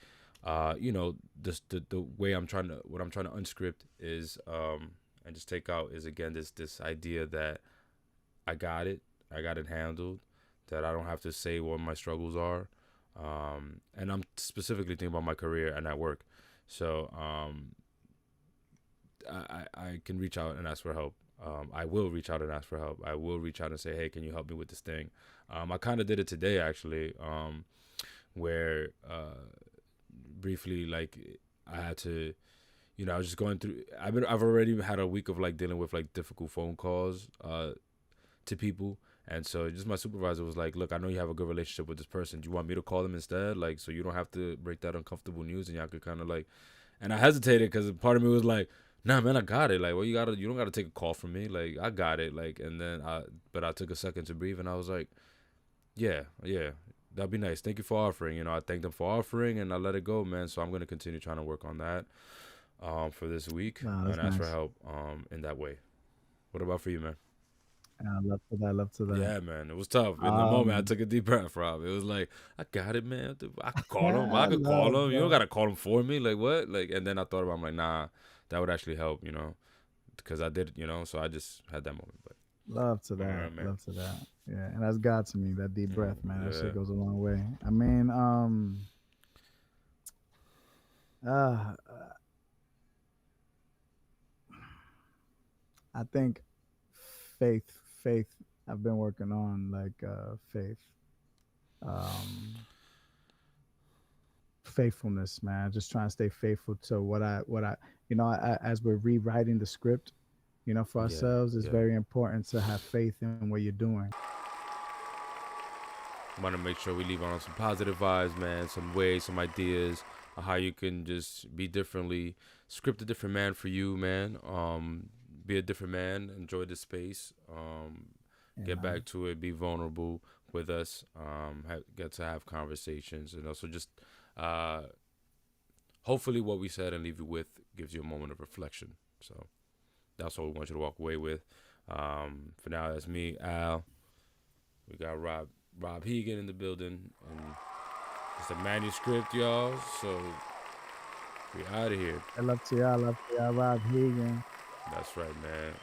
this the way what I'm trying to unscript is and just take out is again this idea that I got it handled, that I don't have to say what my struggles are, and I'm specifically thinking about my career and at work. So I can reach out and ask for help. I will reach out and ask for help. I will reach out and say, hey, can you help me with this thing? I kind of did it today actually, where briefly like I had to, I was just going through. I've already had a week of like dealing with like difficult phone calls to people. And so just my supervisor was like, look, I know you have a good relationship with this person. Do you want me to call them instead? Like, so you don't have to break that uncomfortable news and y'all could kind of like, and I hesitated because part of me was like, nah, man, I got it. Like, well, you don't got to take a call from me. Like, I got it. Like, and then but I took a second to breathe and I was like, yeah, that'd be nice. Thank you for offering. I thanked them for offering and I let it go, man. So I'm going to continue trying to work on that for this week Wow, and that's ask for nice. help in that way. What about for you, man? Yeah, I love to that. Love to that. Yeah, man, it was tough. In the moment, I Um, took a deep breath, Rob. It was like, I got it, man. I could call him. I I could call him. You don't love. gotta call him for me. Like what? Like, and then I thought about, I'm like, nah, that would actually help, because I did, So I just had that moment. But Love to all that. right, man. Love to that. Yeah, and that's God to me. That deep breath, man. That Yeah, shit goes a long way. I mean, uh, I think faith, faith. I've been working on, like, faith, um, faithfulness, man. Just trying to stay faithful to what I, as we're rewriting the script, for yeah, ourselves, it's yeah. very important to have faith in what you're doing. Want to make sure we leave on some positive vibes, man. Some ways, some ideas of how you can just be differently, script a different man for you, man. Be a different man. Enjoy the space. Get Amen. back to it. Be vulnerable with us. Get to have conversations, and also just uh, hopefully what we said and leave you with gives you a moment of reflection. So that's what we want you to walk away with. For now, that's me, Al. We got Rob Hegan in the building, and it's a manuscript, y'all. So we out of here. I love to y'all. I love to y'all. Rob Hegan. That's right, man.